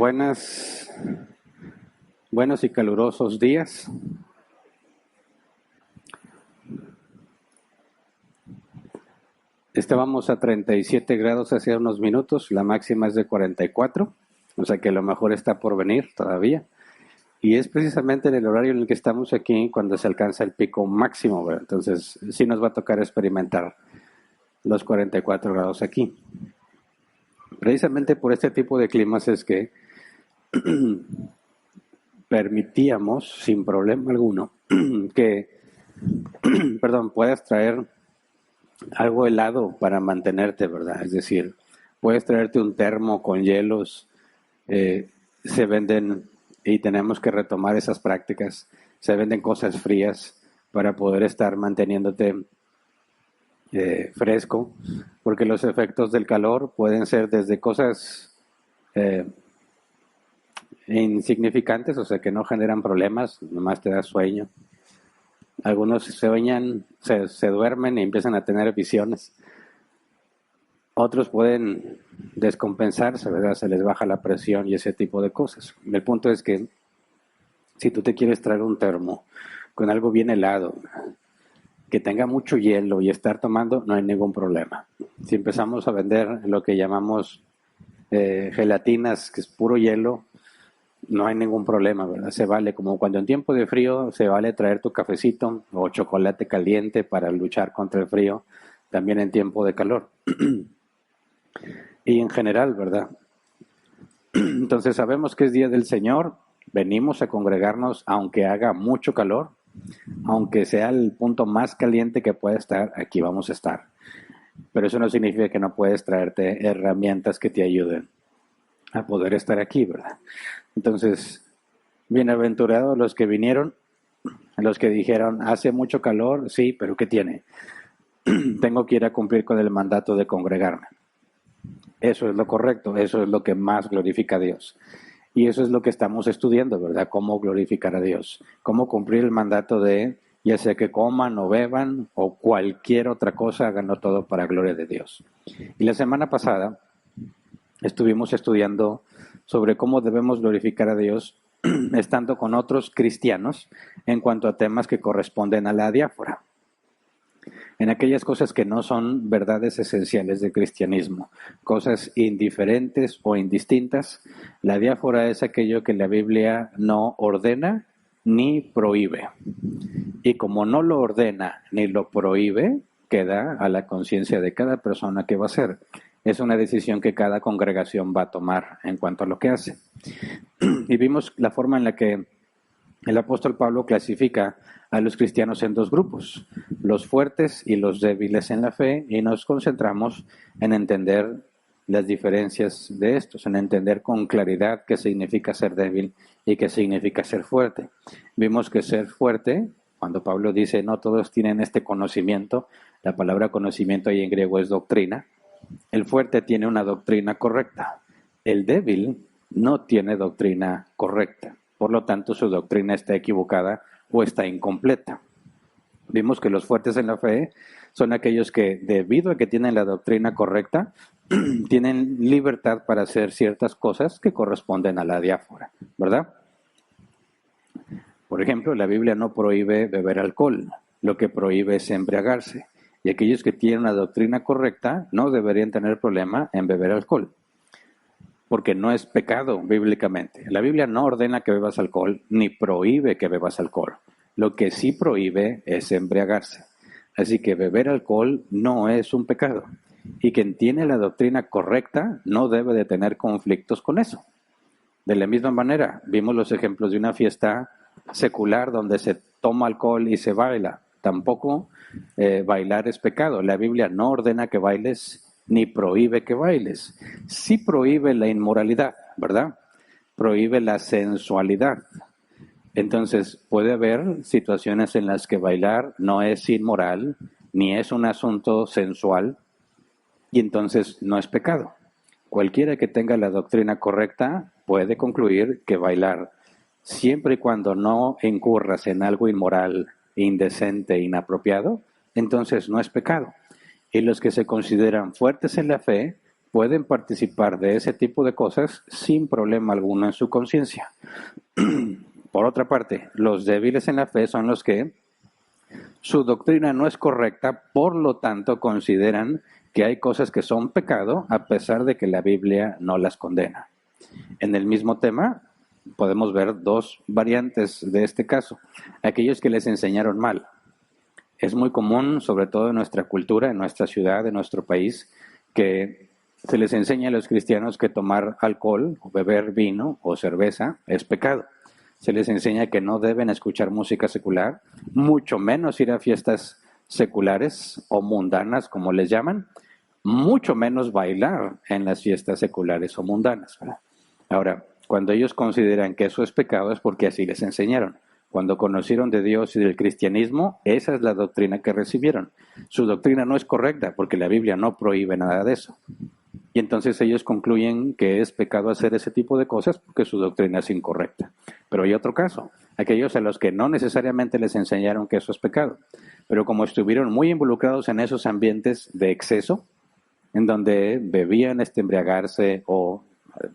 Buenos y calurosos días. Estábamos a 37 grados hace unos minutos, la máxima es de 44, o sea que lo mejor está por venir todavía. Y es precisamente en el horario en el que estamos aquí cuando se alcanza el pico máximo, ¿verdad? Entonces sí nos va a tocar experimentar los 44 grados aquí. Precisamente por este tipo de climas es que permitíamos sin problema alguno que puedas traer algo helado para mantenerte, ¿verdad? Es decir, puedes traerte un termo con hielos, se venden, y tenemos que retomar esas prácticas, se venden cosas frías para poder estar manteniéndote fresco, porque los efectos del calor pueden ser desde cosas insignificantes, o sea, que no generan problemas, nomás te da sueño. Algunos sueñan, se duermen y empiezan a tener visiones. Otros pueden descompensarse, ¿verdad? Se les baja la presión y ese tipo de cosas. El punto es que si tú te quieres traer un termo con algo bien helado, que tenga mucho hielo y estar tomando, no hay ningún problema. Si empezamos a vender lo que llamamos gelatinas, que es puro hielo, no hay ningún problema, ¿verdad? Se vale, como cuando en tiempo de frío se vale traer tu cafecito o chocolate caliente para luchar contra el frío, también en tiempo de calor. Y en general, ¿verdad? Entonces sabemos que es Día del Señor, venimos a congregarnos aunque haga mucho calor, aunque sea el punto más caliente que pueda estar, aquí vamos a estar. Pero eso no significa que no puedes traerte herramientas que te ayuden a poder estar aquí, ¿verdad? Entonces, bienaventurados los que vinieron, los que dijeron, hace mucho calor, sí, pero ¿qué tiene? Tengo que ir a cumplir con el mandato de congregarme. Eso es lo correcto, eso es lo que más glorifica a Dios. Y eso es lo que estamos estudiando, ¿verdad? Cómo glorificar a Dios, cómo cumplir el mandato de, ya sea que coman o beban o cualquier otra cosa, háganlo todo para gloria de Dios. Y la semana pasada estuvimos estudiando sobre cómo debemos glorificar a Dios estando con otros cristianos en cuanto a temas que corresponden a la diáfora. En aquellas cosas que no son verdades esenciales del cristianismo, cosas indiferentes o indistintas, la diáfora es aquello que la Biblia no ordena ni prohíbe. Y como no lo ordena ni lo prohíbe, queda a la conciencia de cada persona que va a hacer. Es una decisión que cada congregación va a tomar en cuanto a lo que hace. Y vimos la forma en la que el apóstol Pablo clasifica a los cristianos en dos grupos, los fuertes y los débiles en la fe, y nos concentramos en entender las diferencias de estos, en entender con claridad qué significa ser débil y qué significa ser fuerte. Vimos que ser fuerte, cuando Pablo dice no todos tienen este conocimiento, la palabra conocimiento ahí en griego es doctrina, el fuerte tiene una doctrina correcta, el débil no tiene doctrina correcta. Por lo tanto, su doctrina está equivocada o está incompleta. Vimos que los fuertes en la fe son aquellos que, debido a que tienen la doctrina correcta, tienen libertad para hacer ciertas cosas que corresponden a la diáfora, ¿verdad? Por ejemplo, la Biblia no prohíbe beber alcohol, lo que prohíbe es embriagarse. Y aquellos que tienen una doctrina correcta no deberían tener problema en beber alcohol, porque no es pecado bíblicamente. La Biblia no ordena que bebas alcohol, ni prohíbe que bebas alcohol. Lo que sí prohíbe es embriagarse. Así que beber alcohol no es un pecado. Y quien tiene la doctrina correcta no debe de tener conflictos con eso. De la misma manera, vimos los ejemplos de una fiesta secular donde se toma alcohol y se baila. Tampoco bailar es pecado. La Biblia no ordena que bailes ni prohíbe que bailes. Sí prohíbe la inmoralidad, ¿verdad? Prohíbe la sensualidad. Entonces, puede haber situaciones en las que bailar no es inmoral, ni es un asunto sensual, y entonces no es pecado. Cualquiera que tenga la doctrina correcta puede concluir que bailar, siempre y cuando no incurras en algo inmoral, indecente, inapropiado, entonces no es pecado. Y los que se consideran fuertes en la fe pueden participar de ese tipo de cosas sin problema alguno en su conciencia. Por otra parte, los débiles en la fe son los que su doctrina no es correcta, por lo tanto consideran que hay cosas que son pecado a pesar de que la Biblia no las condena. En el mismo tema podemos ver dos variantes de este caso. Aquellos que les enseñaron mal. Es muy común, sobre todo en nuestra cultura, en nuestra ciudad, en nuestro país, que se les enseña a los cristianos que tomar alcohol, o beber vino o cerveza es pecado. Se les enseña que no deben escuchar música secular, mucho menos ir a fiestas seculares o mundanas, como les llaman, mucho menos bailar en las fiestas seculares o mundanas, ¿verdad? Ahora, cuando ellos consideran que eso es pecado es porque así les enseñaron. Cuando conocieron de Dios y del cristianismo, esa es la doctrina que recibieron. Su doctrina no es correcta porque la Biblia no prohíbe nada de eso. Y entonces ellos concluyen que es pecado hacer ese tipo de cosas porque su doctrina es incorrecta. Pero hay otro caso, aquellos a los que no necesariamente les enseñaron que eso es pecado, pero como estuvieron muy involucrados en esos ambientes de exceso, en donde bebían hasta embriagarse o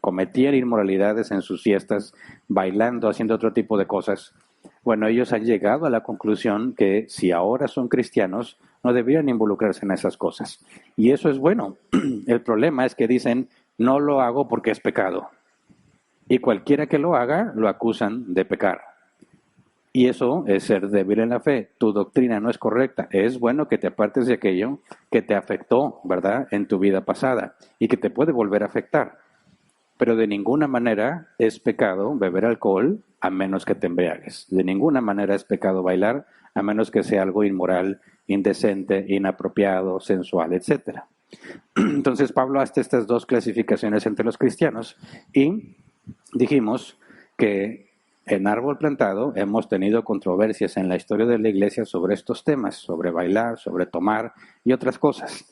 cometían inmoralidades en sus fiestas, bailando, haciendo otro tipo de cosas, bueno, ellos han llegado a la conclusión que si ahora son cristianos, no deberían involucrarse en esas cosas. Y eso es bueno. El problema es que dicen, no lo hago porque es pecado. Y cualquiera que lo haga, lo acusan de pecar. Y eso es ser débil en la fe. Tu doctrina no es correcta. Es bueno que te apartes de aquello que te afectó, ¿verdad?, en tu vida pasada y que te puede volver a afectar. Pero de ninguna manera es pecado beber alcohol a menos que te embriagues. De ninguna manera es pecado bailar a menos que sea algo inmoral, indecente, inapropiado, sensual, etc. Entonces Pablo hace estas dos clasificaciones entre los cristianos y dijimos que en Árbol Plantado hemos tenido controversias en la historia de la iglesia sobre estos temas, sobre bailar, sobre tomar y otras cosas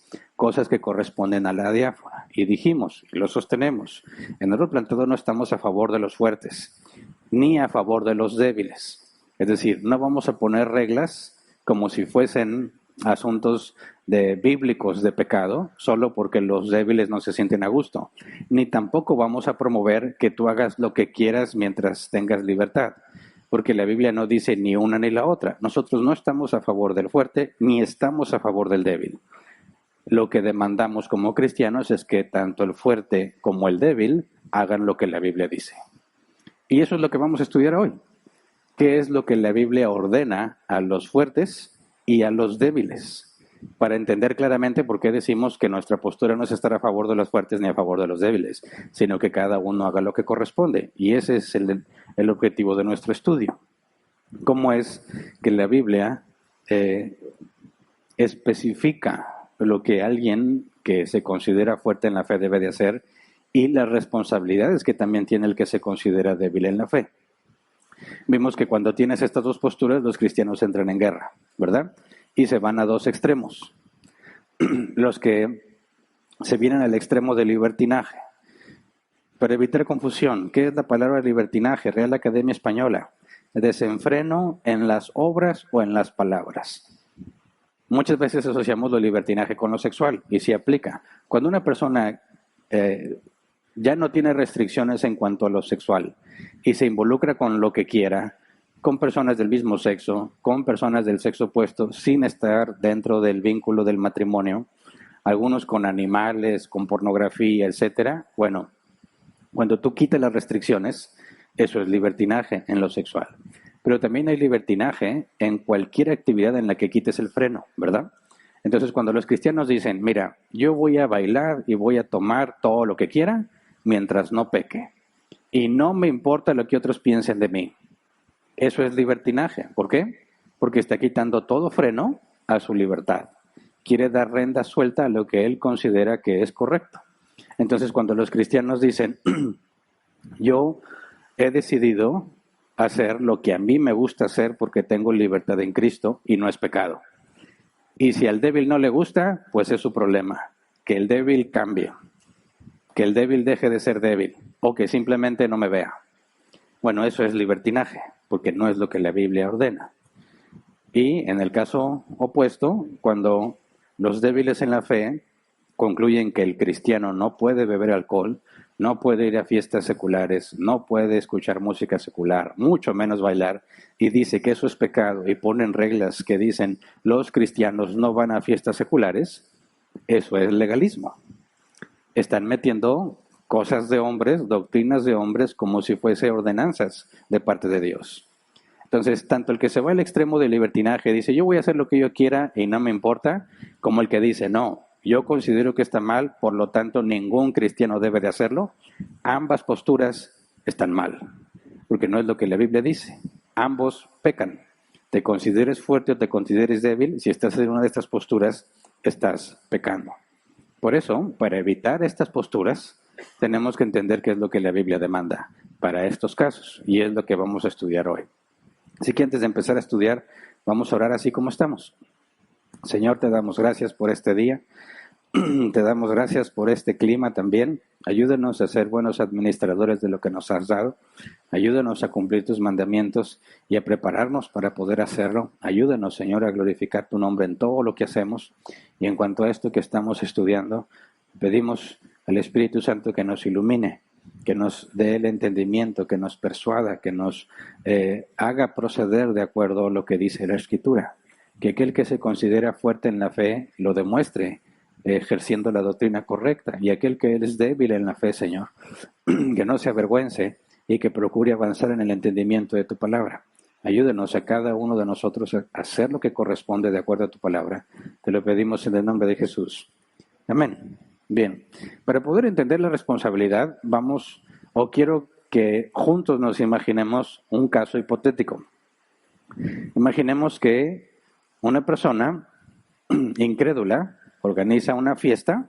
que corresponden a la diáfora. Y dijimos, y lo sostenemos, en Árbol Plantado no estamos a favor de los fuertes, ni a favor de los débiles. Es decir, no vamos a poner reglas como si fuesen asuntos bíblicos de pecado, solo porque los débiles no se sienten a gusto. Ni tampoco vamos a promover que tú hagas lo que quieras mientras tengas libertad, porque la Biblia no dice ni una ni la otra. Nosotros no estamos a favor del fuerte, ni estamos a favor del débil. Lo que demandamos como cristianos es que tanto el fuerte como el débil hagan lo que la Biblia dice. Y eso es lo que vamos a estudiar hoy. ¿Qué es lo que la Biblia ordena a los fuertes y a los débiles? Para entender claramente por qué decimos que nuestra postura no es estar a favor de los fuertes ni a favor de los débiles, sino que cada uno haga lo que corresponde. Y ese es el objetivo de nuestro estudio. ¿Cómo es que la Biblia especifica lo que alguien que se considera fuerte en la fe debe de hacer y las responsabilidades que también tiene el que se considera débil en la fe? Vimos que cuando tienes estas dos posturas, los cristianos entran en guerra, ¿verdad? Y se van a dos extremos. Los que se vienen al extremo del libertinaje. Para evitar confusión, ¿qué es la palabra libertinaje? Real Academia Española. Desenfreno en las obras o en las palabras. Muchas veces asociamos lo libertinaje con lo sexual y sí aplica. Cuando una persona ya no tiene restricciones en cuanto a lo sexual y se involucra con lo que quiera, con personas del mismo sexo, con personas del sexo opuesto, sin estar dentro del vínculo del matrimonio, algunos con animales, con pornografía, etcétera. Bueno, cuando tú quitas las restricciones, eso es libertinaje en lo sexual. Pero también hay libertinaje en cualquier actividad en la que quites el freno, ¿verdad? Entonces, cuando los cristianos dicen, mira, yo voy a bailar y voy a tomar todo lo que quiera mientras no peque, y no me importa lo que otros piensen de mí, eso es libertinaje. ¿Por qué? Porque está quitando todo freno a su libertad. Quiere dar rienda suelta a lo que él considera que es correcto. Entonces, cuando los cristianos dicen, yo he decidido hacer lo que a mí me gusta hacer porque tengo libertad en Cristo y no es pecado. Y si al débil no le gusta, pues es su problema. Que el débil cambie. Que el débil deje de ser débil. O que simplemente no me vea. Bueno, eso es libertinaje, porque no es lo que la Biblia ordena. Y en el caso opuesto, cuando los débiles en la fe concluyen que el cristiano no puede beber alcohol, no puede ir a fiestas seculares, no puede escuchar música secular, mucho menos bailar, y dice que eso es pecado y ponen reglas que dicen los cristianos no van a fiestas seculares, eso es legalismo. Están metiendo cosas de hombres, doctrinas de hombres, como si fuese ordenanzas de parte de Dios. Entonces, tanto el que se va al extremo del libertinaje, dice, yo voy a hacer lo que yo quiera y no me importa, como el que dice, no, yo considero que está mal, por lo tanto, ningún cristiano debe de hacerlo. Ambas posturas están mal, porque no es lo que la Biblia dice. Ambos pecan. Te consideres fuerte o te consideres débil, si estás en una de estas posturas, estás pecando. Por eso, para evitar estas posturas, tenemos que entender qué es lo que la Biblia demanda para estos casos, y es lo que vamos a estudiar hoy. Así que antes de empezar a estudiar, vamos a orar así como estamos. Señor, te damos gracias por este día, te damos gracias por este clima también. Ayúdanos a ser buenos administradores de lo que nos has dado. Ayúdanos a cumplir tus mandamientos y a prepararnos para poder hacerlo. Ayúdanos, Señor, a glorificar tu nombre en todo lo que hacemos. Y en cuanto a esto que estamos estudiando, pedimos al Espíritu Santo que nos ilumine, que nos dé el entendimiento, que nos persuada, que nos haga proceder de acuerdo a lo que dice la Escritura. Que aquel que se considera fuerte en la fe lo demuestre ejerciendo la doctrina correcta, y aquel que es débil en la fe, Señor, que no se avergüence y que procure avanzar en el entendimiento de tu palabra. Ayúdenos a cada uno de nosotros a hacer lo que corresponde de acuerdo a tu palabra. Te lo pedimos en el nombre de Jesús. Amén. Bien, para poder entender la responsabilidad, quiero que juntos nos imaginemos un caso hipotético. Imaginemos que una persona incrédula organiza una fiesta.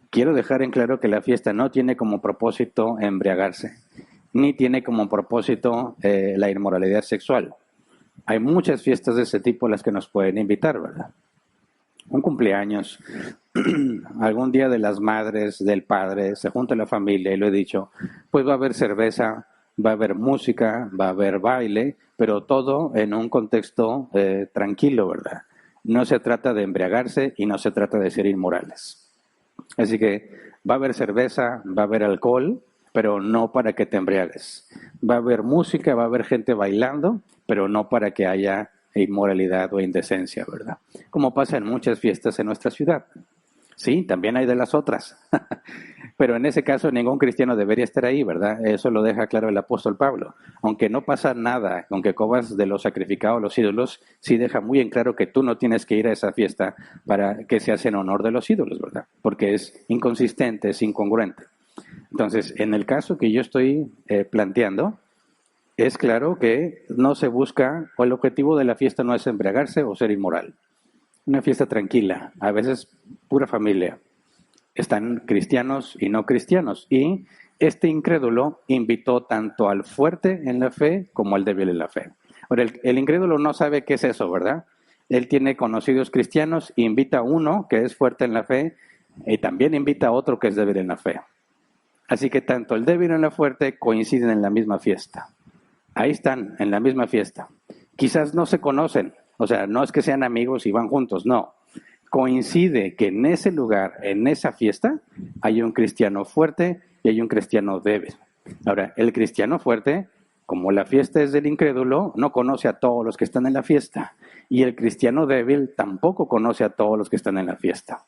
Quiero dejar en claro que la fiesta no tiene como propósito embriagarse, ni tiene como propósito la inmoralidad sexual. Hay muchas fiestas de ese tipo a las que nos pueden invitar, ¿verdad? Un cumpleaños, algún día de las madres, del padre, se junta la familia, y lo he dicho, pues va a haber cerveza, va a haber música, va a haber baile, pero todo en un contexto tranquilo, ¿verdad? No se trata de embriagarse y no se trata de ser inmorales. Así que va a haber cerveza, va a haber alcohol, pero no para que te embriagues. Va a haber música, va a haber gente bailando, pero no para que haya inmoralidad o indecencia, ¿verdad? Como pasa en muchas fiestas en nuestra ciudad. Sí, también hay de las otras. Pero en ese caso ningún cristiano debería estar ahí, ¿verdad? Eso lo deja claro el apóstol Pablo. Aunque no pasa nada, aunque comas de lo sacrificado a los ídolos, sí deja muy en claro que tú no tienes que ir a esa fiesta para que se hace en honor de los ídolos, ¿verdad? Porque es inconsistente, es incongruente. Entonces, en el caso que yo estoy planteando, es claro que no se busca, o el objetivo de la fiesta no es embriagarse o ser inmoral. Una fiesta tranquila, a veces pura familia. Están cristianos y no cristianos. Y este incrédulo invitó tanto al fuerte en la fe como al débil en la fe. Ahora, el incrédulo no sabe qué es eso, ¿verdad? Él tiene conocidos cristianos, invita a uno que es fuerte en la fe y también invita a otro que es débil en la fe. Así que tanto el débil y la fuerte coinciden en la misma fiesta. Ahí están, en la misma fiesta. Quizás no se conocen, o sea, no es que sean amigos y van juntos, no. Coincide que en ese lugar, en esa fiesta, hay un cristiano fuerte y hay un cristiano débil. Ahora, el cristiano fuerte, como la fiesta es del incrédulo, no conoce a todos los que están en la fiesta. Y el cristiano débil tampoco conoce a todos los que están en la fiesta.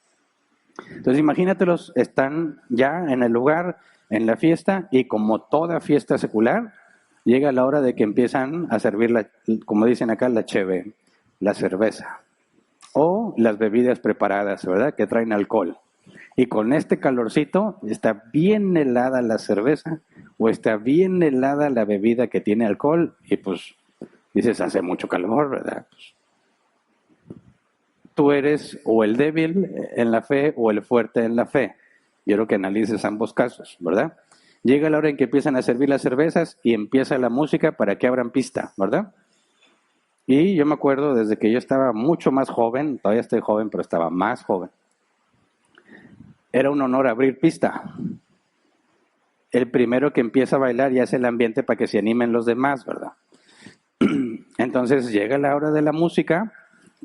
Entonces, imagínatelos, están ya en el lugar, en la fiesta, y como toda fiesta secular, llega la hora de que empiezan a servir, como dicen acá, la cheve, la cerveza. O las bebidas preparadas, ¿verdad? Que traen alcohol. Y con este calorcito está bien helada la cerveza o está bien helada la bebida que tiene alcohol y pues dices, hace mucho calor, ¿verdad? Pues, tú eres o el débil en la fe o el fuerte en la fe. Yo creo que analices ambos casos, ¿verdad? Llega la hora en que empiezan a servir las cervezas y empieza la música para que abran pista, ¿verdad? Y yo me acuerdo desde que yo estaba mucho más joven, todavía estoy joven, pero estaba más joven. Era un honor abrir pista. El primero que empieza a bailar ya es el ambiente para que se animen los demás, ¿verdad? Entonces llega la hora de la música,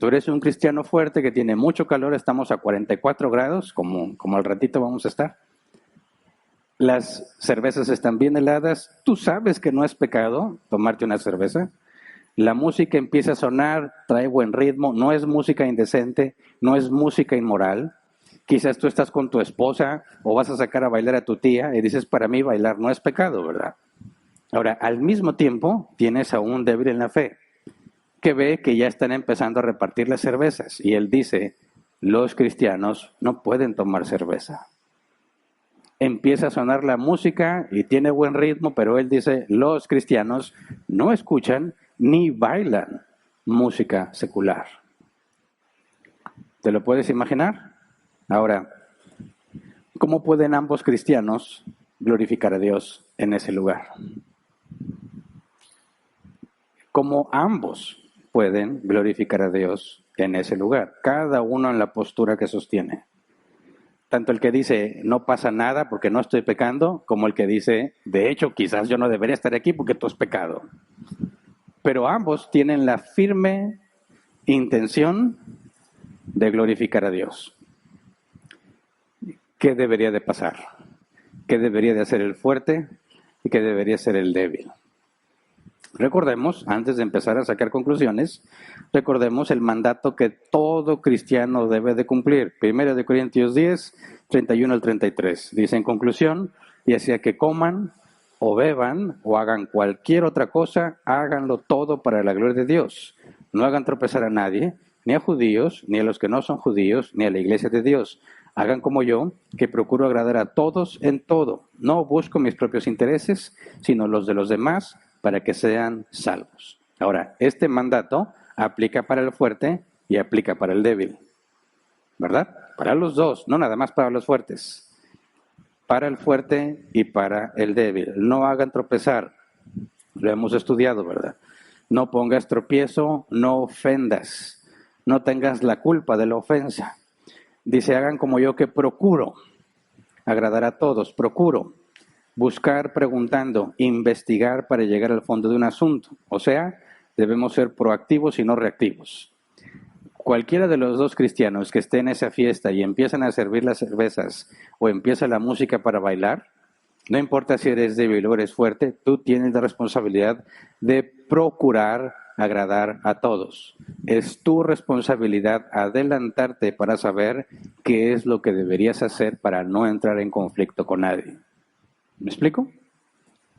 Tú eres un cristiano fuerte que tiene mucho calor, estamos a 44 grados, como al ratito vamos a estar. Las cervezas están bien heladas, tú sabes que no es pecado tomarte una cerveza. La música empieza a sonar, trae buen ritmo, no es música indecente, no es música inmoral. Quizás tú estás con tu esposa o vas a sacar a bailar a tu tía y dices, para mí bailar no es pecado, ¿verdad? Ahora, al mismo tiempo, tienes a un débil en la fe que ve que ya están empezando a repartir las cervezas y él dice, los cristianos no pueden tomar cerveza. Empieza a sonar la música y tiene buen ritmo, pero él dice, los cristianos no escuchan ni bailan música secular. ¿Te lo puedes imaginar? Ahora, ¿cómo pueden ambos cristianos glorificar a Dios en ese lugar? ¿Cómo ambos pueden glorificar a Dios en ese lugar? Cada uno en la postura que sostiene. Tanto el que dice, no pasa nada porque no estoy pecando, como el que dice, de hecho, quizás yo no debería estar aquí porque tú has pecado. Pero ambos tienen la firme intención de glorificar a Dios. ¿Qué debería de pasar? ¿Qué debería de hacer el fuerte y qué debería ser el débil? Recordemos, antes de empezar a sacar conclusiones, recordemos el mandato que todo cristiano debe de cumplir. 1 Corintios 10, 31 al 33. Dice en conclusión, ya sea que coman o beban o hagan cualquier otra cosa, háganlo todo para la gloria de Dios. No hagan tropezar a nadie, ni a judíos, ni a los que no son judíos, ni a la iglesia de Dios. Hagan como yo, que procuro agradar a todos en todo. No busco mis propios intereses, sino los de los demás, para que sean salvos. Ahora, este mandato aplica para el fuerte y aplica para el débil, ¿verdad? Para los dos, no nada más para los fuertes. Para el fuerte y para el débil. No hagan tropezar. Lo hemos estudiado, ¿verdad? No pongas tropiezo, no ofendas. No tengas la culpa de la ofensa. Dice, hagan como yo que procuro agradar a todos, procuro. Buscar preguntando, investigar para llegar al fondo de un asunto. O sea, debemos ser proactivos y no reactivos. Cualquiera de los dos cristianos que esté en esa fiesta y empiezan a servir las cervezas o empieza la música para bailar, no importa si eres débil o eres fuerte, tú tienes la responsabilidad de procurar agradar a todos. Es tu responsabilidad adelantarte para saber qué es lo que deberías hacer para no entrar en conflicto con nadie. ¿Me explico?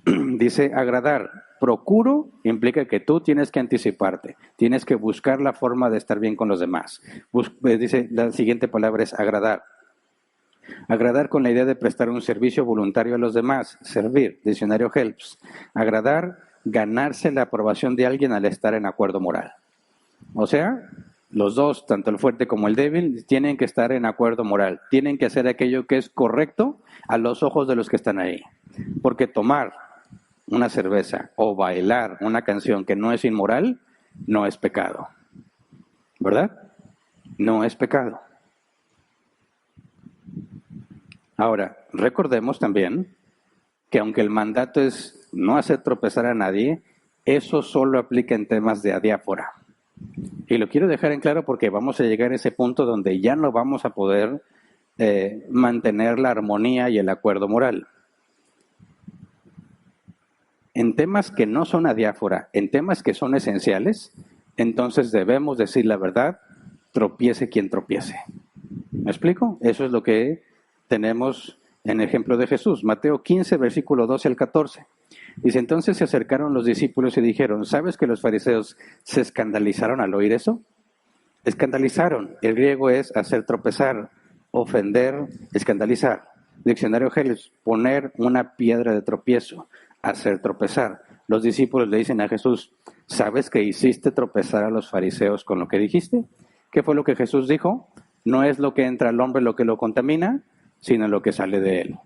Dice agradar. Procuro implica que tú tienes que anticiparte, tienes que buscar la forma de estar bien con los demás. Dice, la siguiente palabra es agradar. Agradar con la idea de prestar un servicio voluntario a los demás, servir, diccionario Helps. Agradar, ganarse la aprobación de alguien al estar en acuerdo moral. O sea, los dos, tanto el fuerte como el débil, tienen que estar en acuerdo moral, tienen que hacer aquello que es correcto a los ojos de los que están ahí. Porque tomar una cerveza o bailar una canción que no es inmoral, no es pecado. ¿Verdad? No es pecado. Ahora, recordemos también que aunque el mandato es no hacer tropezar a nadie, eso solo aplica en temas de adiáfora. Y lo quiero dejar en claro porque vamos a llegar a ese punto donde ya no vamos a poder mantener la armonía y el acuerdo moral. En temas que no son adiáfora, en temas que son esenciales, entonces debemos decir la verdad, tropiece quien tropiece. ¿Me explico? Eso es lo que tenemos en el ejemplo de Jesús. Mateo 15, versículo 12 al 14. Dice, entonces se acercaron los discípulos y dijeron, ¿sabes que los fariseos se escandalizaron al oír eso? Escandalizaron. El griego es hacer tropezar, ofender, escandalizar. Diccionario Helps, poner una piedra de tropiezo, hacer tropezar. Los discípulos le dicen a Jesús, ¿sabes que hiciste tropezar a los fariseos con lo que dijiste? ¿Qué fue lo que Jesús dijo? No es lo que entra al hombre lo que lo contamina, sino lo que sale de él.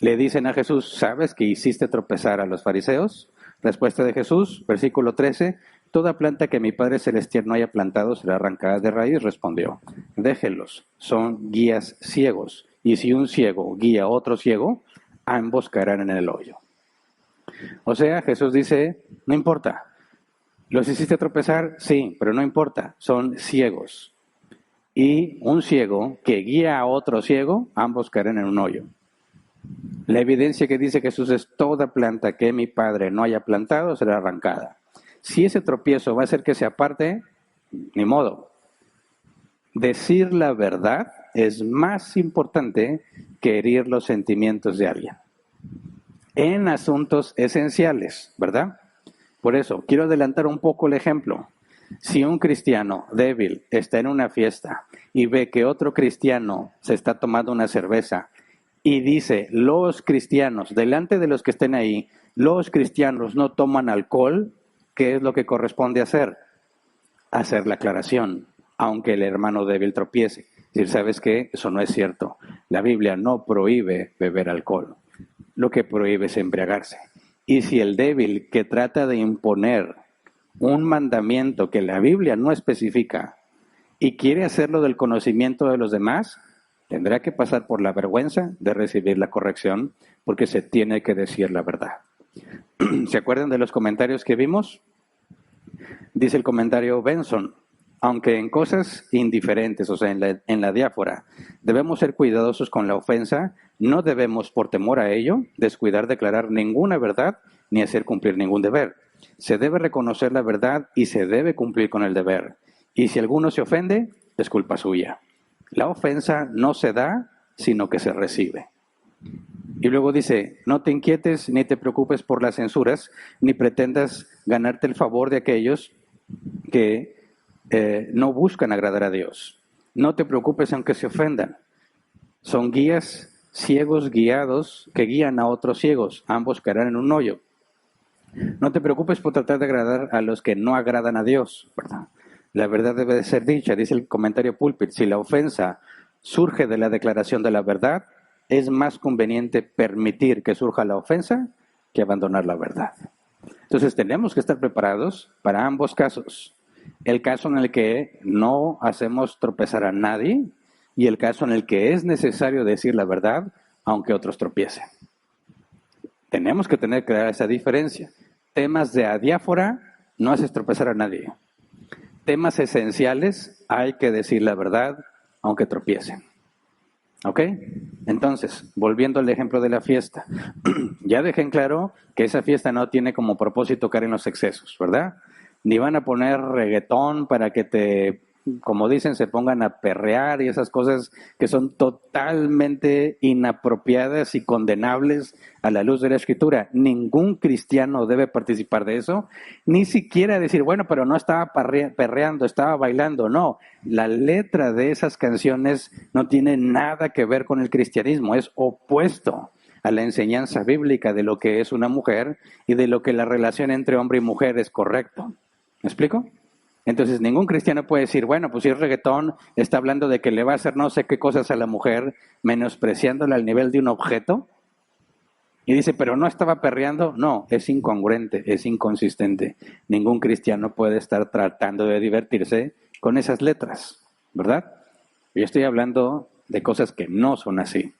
Le dicen a Jesús, ¿sabes que hiciste tropezar a los fariseos? Respuesta de Jesús, versículo 13, toda planta que mi Padre Celestial no haya plantado será arrancada de raíz, respondió. Déjenlos, son guías ciegos, y si un ciego guía a otro ciego, ambos caerán en el hoyo. O sea, Jesús dice, no importa, ¿Los hiciste tropezar? Sí, pero no importa, son ciegos. Y un ciego que guía a otro ciego, ambos caerán en un hoyo. La evidencia que dice Jesús es: toda planta que mi Padre no haya plantado será arrancada. Si ese tropiezo va a hacer que se aparte, ni modo. Decir la verdad es más importante que herir los sentimientos de alguien en asuntos esenciales, ¿verdad? Por eso, quiero adelantar un poco el ejemplo. Si un cristiano débil está en una fiesta y ve que otro cristiano se está tomando una cerveza y dice: los cristianos, delante de los que estén ahí, los cristianos no toman alcohol, ¿qué es lo que corresponde hacer? Hacer la aclaración, aunque el hermano débil tropiece. Decir: ¿sabes qué? Eso no es cierto. La Biblia no prohíbe beber alcohol. Lo que prohíbe es embriagarse. Y si el débil que trata de imponer un mandamiento que la Biblia no especifica y quiere hacerlo del conocimiento de los demás, tendrá que pasar por la vergüenza de recibir la corrección, porque se tiene que decir la verdad. ¿Se acuerdan de los comentarios que vimos? Dice el comentario Benson: aunque en cosas indiferentes, o sea, en la diáfora, debemos ser cuidadosos con la ofensa, no debemos, por temor a ello, descuidar declarar ninguna verdad ni hacer cumplir ningún deber. Se debe reconocer la verdad y se debe cumplir con el deber. Y si alguno se ofende, es culpa suya. La ofensa no se da, sino que se recibe. Y luego dice: no te inquietes ni te preocupes por las censuras, ni pretendas ganarte el favor de aquellos que no buscan agradar a Dios. No te preocupes aunque se ofendan. Son guías ciegos guiados que guían a otros ciegos. Ambos caerán en un hoyo. No te preocupes por tratar de agradar a los que no agradan a Dios, ¿verdad? La verdad debe de ser dicha, dice el comentario Pulpit. Si la ofensa surge de la declaración de la verdad, es más conveniente permitir que surja la ofensa que abandonar la verdad. Entonces tenemos que estar preparados para ambos casos. El caso en el que no hacemos tropezar a nadie y el caso en el que es necesario decir la verdad aunque otros tropiecen. Tenemos que tener clara esa diferencia. Temas de adiáfora no haces tropezar a nadie. Temas esenciales hay que decir la verdad aunque tropiecen. ¿Ok? Entonces, volviendo al ejemplo de la fiesta, ya dejé en claro que esa fiesta no tiene como propósito caer en los excesos, ¿verdad? Ni van a poner reggaetón para que te, como dicen, se pongan a perrear y esas cosas que son totalmente inapropiadas y condenables a la luz de la Escritura. Ningún cristiano debe participar de eso, ni siquiera decir: bueno, pero no estaba perreando, estaba bailando. No, la letra de esas canciones no tiene nada que ver con el cristianismo, es opuesto a la enseñanza bíblica de lo que es una mujer y de lo que la relación entre hombre y mujer es correcto. ¿Me explico? Entonces ningún cristiano puede decir: bueno, pues si es reggaetón, está hablando de que le va a hacer no sé qué cosas a la mujer, menospreciándola al nivel de un objeto. Y dice: pero no estaba perreando. No, es incongruente, es inconsistente. Ningún cristiano puede estar tratando de divertirse con esas letras, ¿verdad? Yo estoy hablando de cosas que no son así.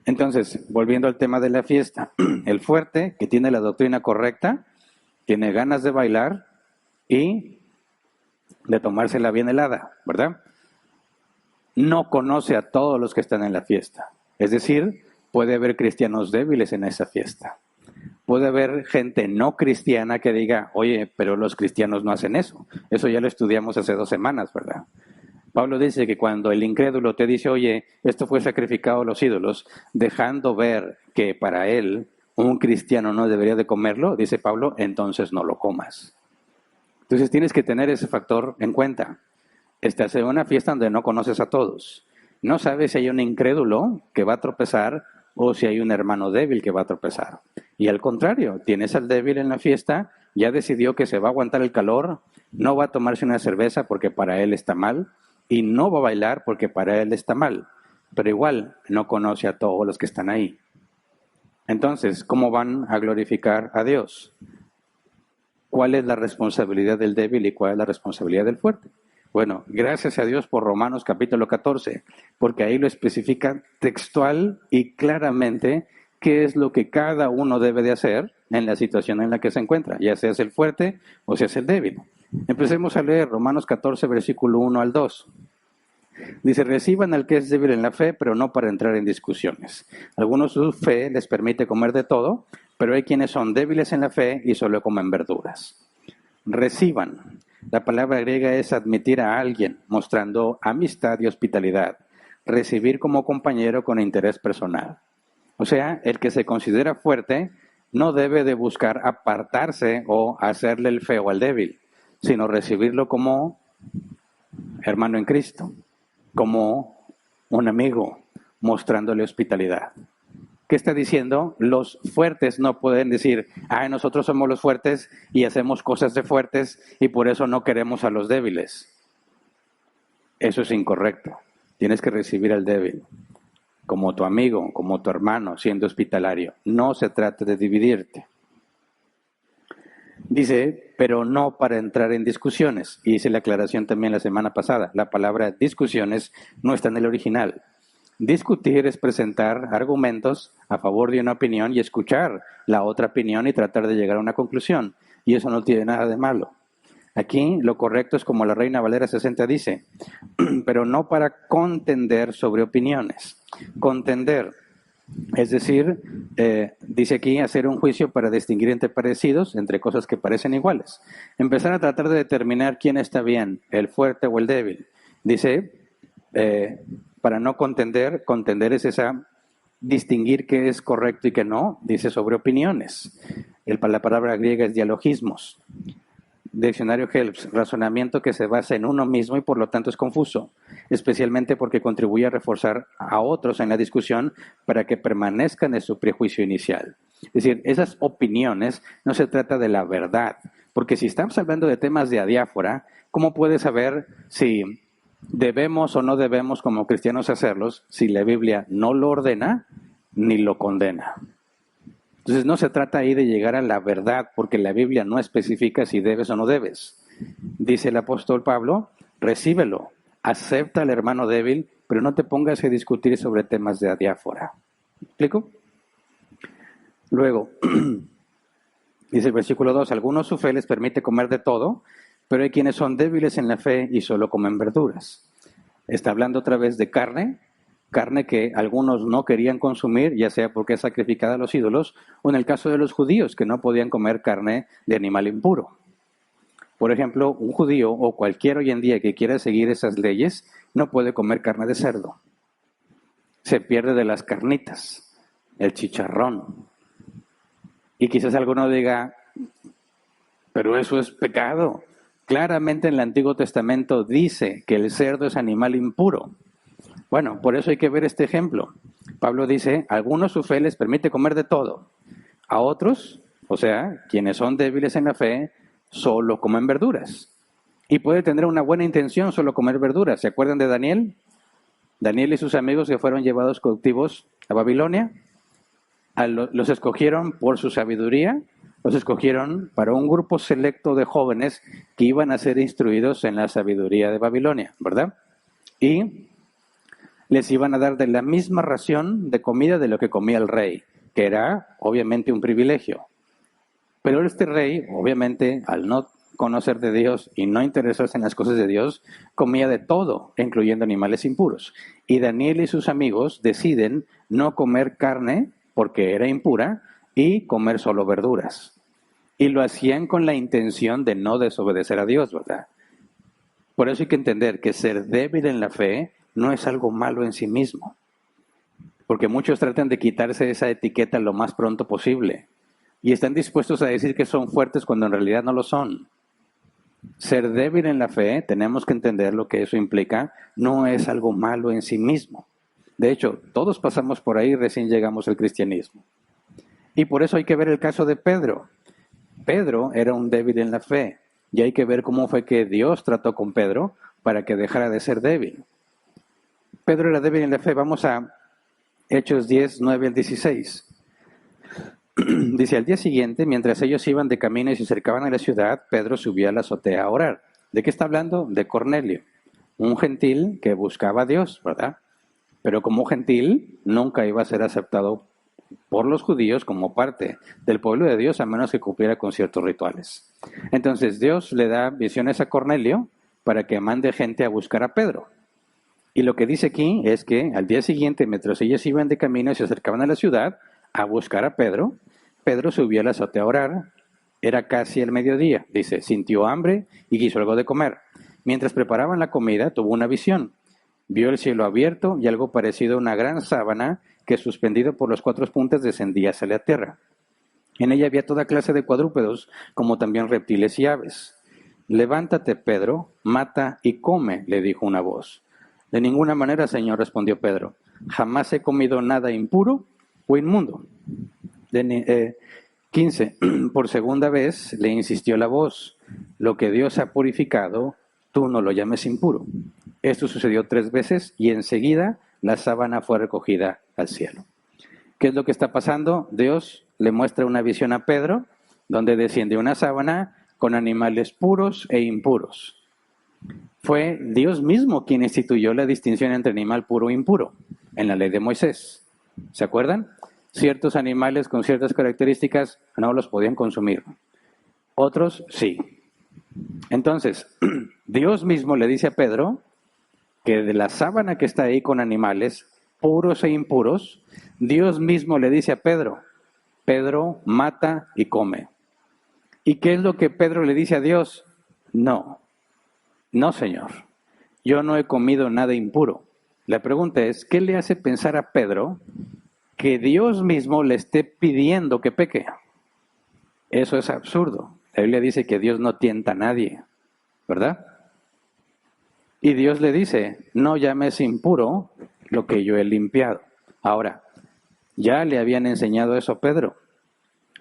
Entonces, volviendo al tema de la fiesta, el fuerte, que tiene la doctrina correcta, tiene ganas de bailar y de tomársela bien helada, ¿verdad? No conoce a todos los que están en la fiesta. Es decir, puede haber cristianos débiles en esa fiesta. Puede haber gente no cristiana que diga: oye, pero los cristianos no hacen eso. Eso ya lo estudiamos hace 2 semanas, ¿verdad? Pablo dice que cuando el incrédulo te dice: oye, esto fue sacrificado a los ídolos, dejando ver que para él un cristiano no debería de comerlo, dice Pablo, entonces no lo comas. Entonces tienes que tener ese factor en cuenta. Estás en una fiesta donde no conoces a todos. No sabes si hay un incrédulo que va a tropezar o si hay un hermano débil que va a tropezar. Y al contrario, tienes al débil en la fiesta, ya decidió que se va a aguantar el calor, no va a tomarse una cerveza porque para él está mal, y no va a bailar porque para él está mal. Pero igual no conoce a todos los que están ahí. Entonces, ¿cómo van a glorificar a Dios? ¿Cuál es la responsabilidad del débil y cuál es la responsabilidad del fuerte? Bueno, gracias a Dios por Romanos capítulo 14, porque ahí lo especifica textual y claramente qué es lo que cada uno debe de hacer en la situación en la que se encuentra, ya sea el fuerte o sea el débil. Empecemos a leer Romanos 14, versículo 1 al 2. Dice, reciban al que es débil en la fe, pero no para entrar en discusiones. Algunos su fe les permite comer de todo, pero hay quienes son débiles en la fe y solo comen verduras. Reciban. La palabra griega es admitir a alguien, mostrando amistad y hospitalidad. Recibir como compañero con interés personal. O sea, el que se considera fuerte no debe de buscar apartarse o hacerle el feo al débil, sino recibirlo como hermano en Cristo, como un amigo, mostrándole hospitalidad. ¿Qué está diciendo? Los fuertes no pueden decir, nosotros somos los fuertes y hacemos cosas de fuertes y por eso no queremos a los débiles. Eso es incorrecto. Tienes que recibir al débil como tu amigo, como tu hermano, siendo hospitalario. No se trata de dividirte. Dice, pero no para entrar en discusiones. Y hice la aclaración también la semana pasada. La palabra discusiones no está en el original. Discutir es presentar argumentos a favor de una opinión y escuchar la otra opinión y tratar de llegar a una conclusión. Y eso no tiene nada de malo. Aquí lo correcto es como la Reina Valera 60 dice, pero no para contender sobre opiniones. Contender, es decir, dice aquí hacer un juicio para distinguir entre parecidos, entre cosas que parecen iguales. Empezar a tratar de determinar quién está bien, el fuerte o el débil. Dice, para no contender, contender es esa distinguir qué es correcto y qué no, dice sobre opiniones. La palabra griega es dialogismos. Diccionario Helps, razonamiento que se basa en uno mismo y por lo tanto es confuso, especialmente porque contribuye a reforzar a otros en la discusión para que permanezcan en su prejuicio inicial. Es decir, esas opiniones no se trata de la verdad, porque si estamos hablando de temas de adiáfora, ¿cómo puedes saber si debemos o no debemos como cristianos hacerlos si la Biblia no lo ordena ni lo condena? Entonces no se trata ahí de llegar a la verdad, porque la Biblia no especifica si debes o no debes. Dice el apóstol Pablo, recíbelo, acepta al hermano débil, pero no te pongas a discutir sobre temas de adiáfora. ¿Me explico? Luego, dice el versículo 2, algunos su fe les permite comer de todo, pero hay quienes son débiles en la fe y solo comen verduras. Está hablando otra vez de carne que algunos no querían consumir, ya sea porque es sacrificada a los ídolos, o en el caso de los judíos, que no podían comer carne de animal impuro. Por ejemplo, un judío o cualquier hoy en día que quiera seguir esas leyes, no puede comer carne de cerdo. Se pierde de las carnitas, el chicharrón. Y quizás alguno diga, pero eso es pecado. Claramente en el Antiguo Testamento dice que el cerdo es animal impuro. Bueno, por eso hay que ver este ejemplo. Pablo dice, a algunos su fe les permite comer de todo. A otros, o sea, quienes son débiles en la fe, solo comen verduras. Y puede tener una buena intención solo comer verduras. ¿Se acuerdan de Daniel? Daniel y sus amigos que fueron llevados cautivos a Babilonia. Los escogieron por su sabiduría, los escogieron para un grupo selecto de jóvenes que iban a ser instruidos en la sabiduría de Babilonia, ¿verdad? Y les iban a dar de la misma ración de comida de lo que comía el rey, que era obviamente un privilegio. Pero este rey, obviamente, al no conocer de Dios y no interesarse en las cosas de Dios, comía de todo, incluyendo animales impuros. Y Daniel y sus amigos deciden no comer carne porque era impura y comer solo verduras. Y lo hacían con la intención de no desobedecer a Dios, ¿verdad? Por eso hay que entender que ser débil en la fe no es algo malo en sí mismo, porque muchos tratan de quitarse esa etiqueta lo más pronto posible y están dispuestos a decir que son fuertes cuando en realidad no lo son. Ser débil en la fe, tenemos que entender lo que eso implica, no es algo malo en sí mismo. De hecho, todos pasamos por ahí recién llegamos al cristianismo. Y por eso hay que ver el caso de Pedro. Pedro era un débil en la fe y hay que ver cómo fue que Dios trató con Pedro para que dejara de ser débil. Pedro era débil en la fe. Vamos a Hechos 10, 9 al 16. Dice, al día siguiente, mientras ellos iban de camino y se acercaban a la ciudad, Pedro subió a la azotea a orar. ¿De qué está hablando? De Cornelio, un gentil que buscaba a Dios, ¿verdad? Pero como gentil nunca iba a ser aceptado por los judíos como parte del pueblo de Dios, a menos que cumpliera con ciertos rituales. Entonces Dios le da visiones a Cornelio para que mande gente a buscar a Pedro. Y lo que dice aquí es que al día siguiente, mientras ellos iban de camino y se acercaban a la ciudad a buscar a Pedro, Pedro subió a la azotea a orar. Era casi el mediodía. Dice, sintió hambre y quiso algo de comer. Mientras preparaban la comida, tuvo una visión. Vio el cielo abierto y algo parecido a una gran sábana que, suspendido por los 4 puntas, descendía hacia la tierra. En ella había toda clase de cuadrúpedos, como también reptiles y aves. Levántate, Pedro, mata y come, le dijo una voz. De ninguna manera, Señor, respondió Pedro. Jamás he comido nada impuro o inmundo. 15. Por segunda vez le insistió la voz. Lo que Dios ha purificado, tú no lo llames impuro. Esto sucedió 3 veces y enseguida la sábana fue recogida al cielo. ¿Qué es lo que está pasando? Dios le muestra una visión a Pedro donde desciende una sábana con animales puros e impuros. Fue Dios mismo quien instituyó la distinción entre animal puro e impuro en la ley de Moisés. ¿Se acuerdan? Ciertos animales con ciertas características no los podían consumir. Otros sí. Entonces, Dios mismo le dice a Pedro que de la sábana que está ahí con animales puros e impuros, Dios mismo le dice a Pedro, Pedro, mata y come. ¿Y qué es lo que Pedro le dice a Dios? No, Señor, yo no he comido nada impuro. La pregunta es, ¿qué le hace pensar a Pedro que Dios mismo le esté pidiendo que peque? Eso es absurdo. La Biblia dice que Dios no tienta a nadie, ¿verdad? Y Dios le dice, no llames impuro lo que yo he limpiado. Ahora, ya le habían enseñado eso a Pedro.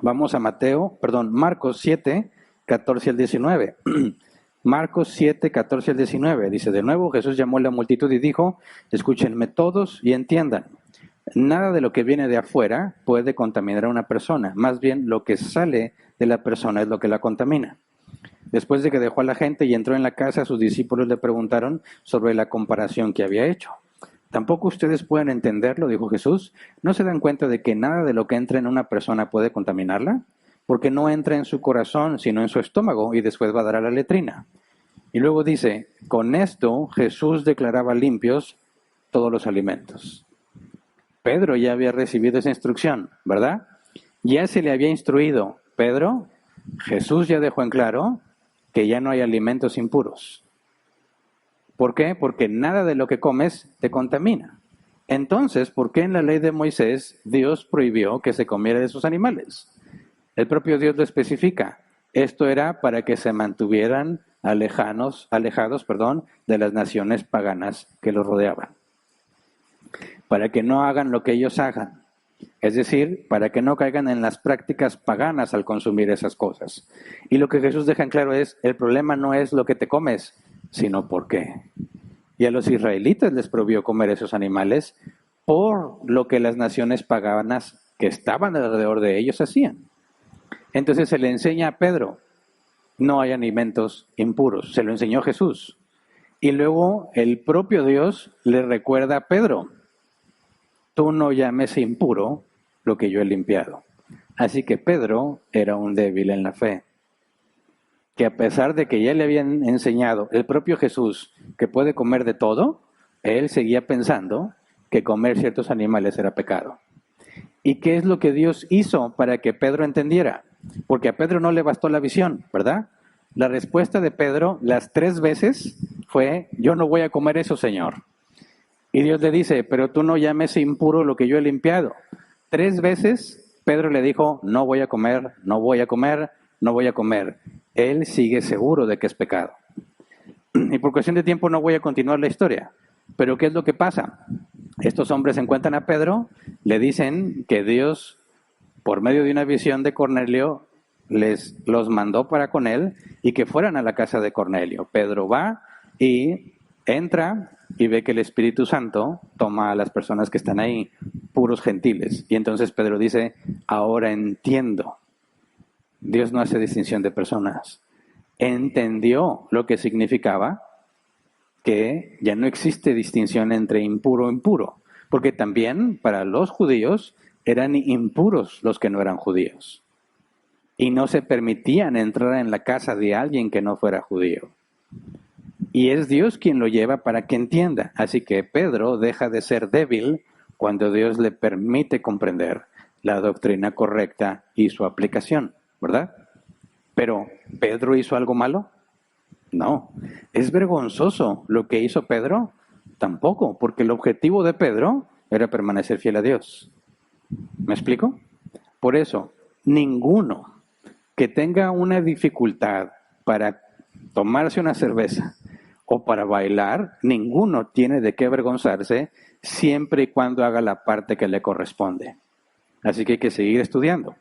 Vamos a Marcos 7, 14 al 19. Marcos 7, 14 al 19. Dice, de nuevo Jesús llamó a la multitud y dijo, escúchenme todos y entiendan. Nada de lo que viene de afuera puede contaminar a una persona. Más bien lo que sale de la persona es lo que la contamina. Después de que dejó a la gente y entró en la casa, sus discípulos le preguntaron sobre la comparación que había hecho. ¿Tampoco ustedes pueden entenderlo?, dijo Jesús. ¿No se dan cuenta de que nada de lo que entra en una persona puede contaminarla? Porque no entra en su corazón, sino en su estómago, y después va a dar a la letrina. Y luego dice, con esto Jesús declaraba limpios todos los alimentos. Pedro ya había recibido esa instrucción, ¿verdad? Ya se le había instruido. Pedro, Jesús ya dejó en claro que ya no hay alimentos impuros. ¿Por qué? Porque nada de lo que comes te contamina. Entonces, ¿por qué en la ley de Moisés Dios prohibió que se comiera de esos animales? El propio Dios lo especifica. Esto era para que se mantuvieran alejados, de las naciones paganas que los rodeaban. Para que no hagan lo que ellos hagan. Es decir, para que no caigan en las prácticas paganas al consumir esas cosas. Y lo que Jesús deja en claro es, el problema no es lo que te comes, sino por qué. Y a los israelitas les prohibió comer esos animales por lo que las naciones paganas que estaban alrededor de ellos hacían. Entonces se le enseña a Pedro, no hay alimentos impuros, se lo enseñó Jesús. Y luego el propio Dios le recuerda a Pedro, tú no llames impuro lo que yo he limpiado. Así que Pedro era un débil en la fe, que a pesar de que ya le habían enseñado el propio Jesús que puede comer de todo, él seguía pensando que comer ciertos animales era pecado. ¿Y qué es lo que Dios hizo para que Pedro entendiera? Porque a Pedro no le bastó la visión, ¿verdad? La respuesta de Pedro las 3 veces fue, yo no voy a comer eso, Señor. Y Dios le dice, pero tú no llames impuro lo que yo he limpiado. 3 veces Pedro le dijo, no voy a comer, no voy a comer, no voy a comer. Él sigue seguro de que es pecado. Y por cuestión de tiempo no voy a continuar la historia. Pero ¿qué es lo que pasa? Estos hombres encuentran a Pedro, le dicen que Dios, por medio de una visión de Cornelio, los mandó para con él y que fueran a la casa de Cornelio. Pedro va y entra y ve que el Espíritu Santo toma a las personas que están ahí, puros gentiles. Y entonces Pedro dice, ahora entiendo. Dios no hace distinción de personas. Entendió lo que significaba que ya no existe distinción entre impuro e impuro. Porque también para los judíos Eran impuros los que no eran judíos. Y no se permitían entrar en la casa de alguien que no fuera judío. Y es Dios quien lo lleva para que entienda. Así que Pedro deja de ser débil cuando Dios le permite comprender la doctrina correcta y su aplicación, ¿verdad? Pero, ¿Pedro hizo algo malo? No. ¿Es vergonzoso lo que hizo Pedro? Tampoco, porque el objetivo de Pedro era permanecer fiel a Dios. ¿Me explico? Por eso, ninguno que tenga una dificultad para tomarse una cerveza o para bailar, ninguno tiene de qué avergonzarse siempre y cuando haga la parte que le corresponde. Así que hay que seguir estudiando.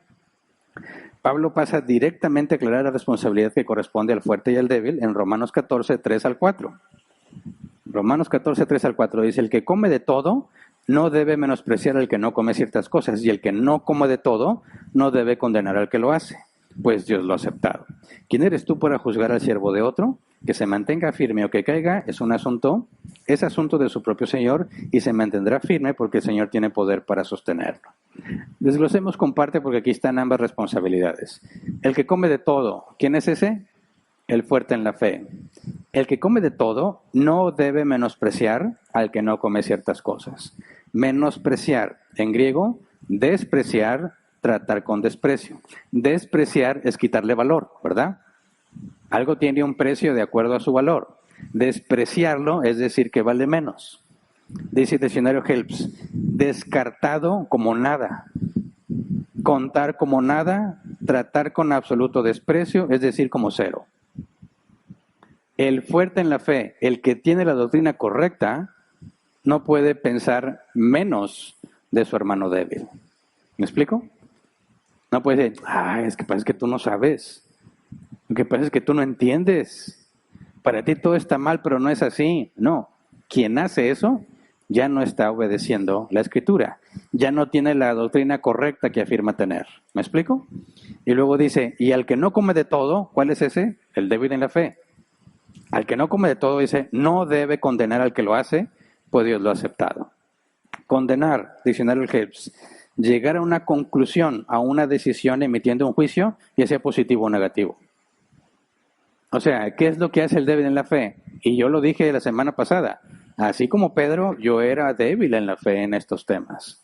Pablo pasa directamente a aclarar la responsabilidad que corresponde al fuerte y al débil en Romanos 14, 3 al 4. Romanos 14, 3 al 4 dice, el que come de todo no debe menospreciar al que no come ciertas cosas, y el que no come de todo no debe condenar al que lo hace, pues Dios lo ha aceptado. ¿Quién eres tú para juzgar al siervo de otro? Que se mantenga firme o que caiga es asunto de su propio Señor, y se mantendrá firme porque el Señor tiene poder para sostenerlo. Desglosemos con parte porque aquí están ambas responsabilidades. El que come de todo, ¿quién es ese? El fuerte en la fe. El que come de todo no debe menospreciar al que no come ciertas cosas. Menospreciar, en griego, despreciar, tratar con desprecio. Despreciar es quitarle valor, ¿verdad? Algo tiene un precio de acuerdo a su valor. Despreciarlo es decir que vale menos. Dice el diccionario Helps, descartado como nada. Contar como nada, tratar con absoluto desprecio, es decir, como cero. El fuerte en la fe, el que tiene la doctrina correcta, no puede pensar menos de su hermano débil. ¿Me explico? No puede decir, es que pasa que tú no sabes. Lo que pasa es que tú no entiendes. Para ti todo está mal, pero no es así. No. Quien hace eso ya no está obedeciendo la Escritura. Ya no tiene la doctrina correcta que afirma tener. ¿Me explico? Y luego dice, y al que no come de todo, ¿cuál es ese? El débil en la fe. Al que no come de todo, dice, no debe condenar al que lo hace, pues Dios lo ha aceptado. Condenar, diccionario el Helps, llegar a una conclusión, a una decisión emitiendo un juicio, ya sea positivo o negativo. O sea, ¿qué es lo que hace el débil en la fe? Y yo lo dije la semana pasada. Así como Pedro, yo era débil en la fe en estos temas.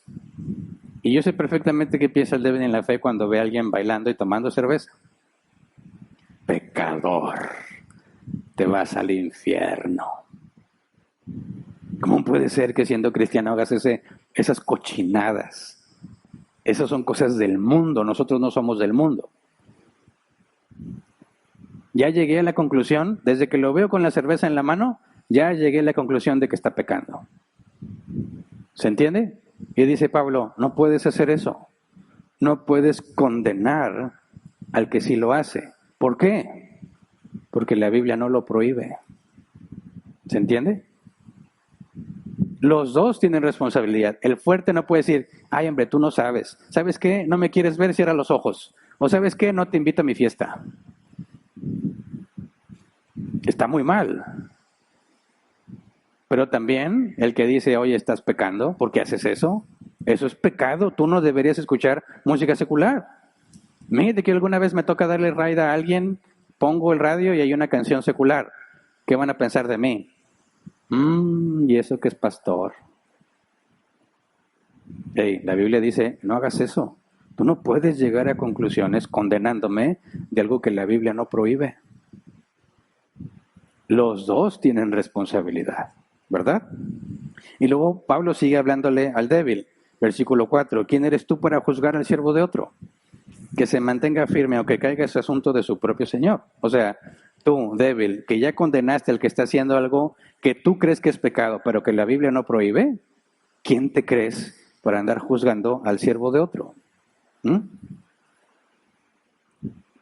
Y yo sé perfectamente qué piensa el débil en la fe cuando ve a alguien bailando y tomando cerveza. Pecador, te vas al infierno. ¿Cómo puede ser que siendo cristiano hagas esas cochinadas? Esas son cosas del mundo, nosotros no somos del mundo. Ya llegué a la conclusión, desde que lo veo con la cerveza en la mano, ya llegué a la conclusión de que está pecando. ¿Se entiende? Y dice Pablo, no puedes hacer eso. No puedes condenar al que sí lo hace. ¿Por qué? Porque la Biblia no lo prohíbe. ¿Se entiende? Los dos tienen responsabilidad. El fuerte no puede decir, ay hombre, tú no sabes. ¿Sabes qué? No me quieres ver, cierra los ojos. O ¿sabes qué? No te invito a mi fiesta. Está muy mal. Pero también el que dice, oye, estás pecando, ¿por qué haces eso? Eso es pecado, tú no deberías escuchar música secular. Mire que alguna vez me toca darle raid a alguien, pongo el radio y hay una canción secular. ¿Qué van a pensar de mí? Y eso que es pastor. Hey, la Biblia dice, no hagas eso. Tú no puedes llegar a conclusiones condenándome de algo que la Biblia no prohíbe. Los dos tienen responsabilidad, ¿verdad? Y luego Pablo sigue hablándole al débil. Versículo 4, ¿quién eres tú para juzgar al siervo de otro? Que se mantenga firme o que caiga ese asunto de su propio Señor. O sea, tú, débil, que ya condenaste al que está haciendo algo que tú crees que es pecado, pero que la Biblia no prohíbe, ¿quién te crees para andar juzgando al siervo de otro?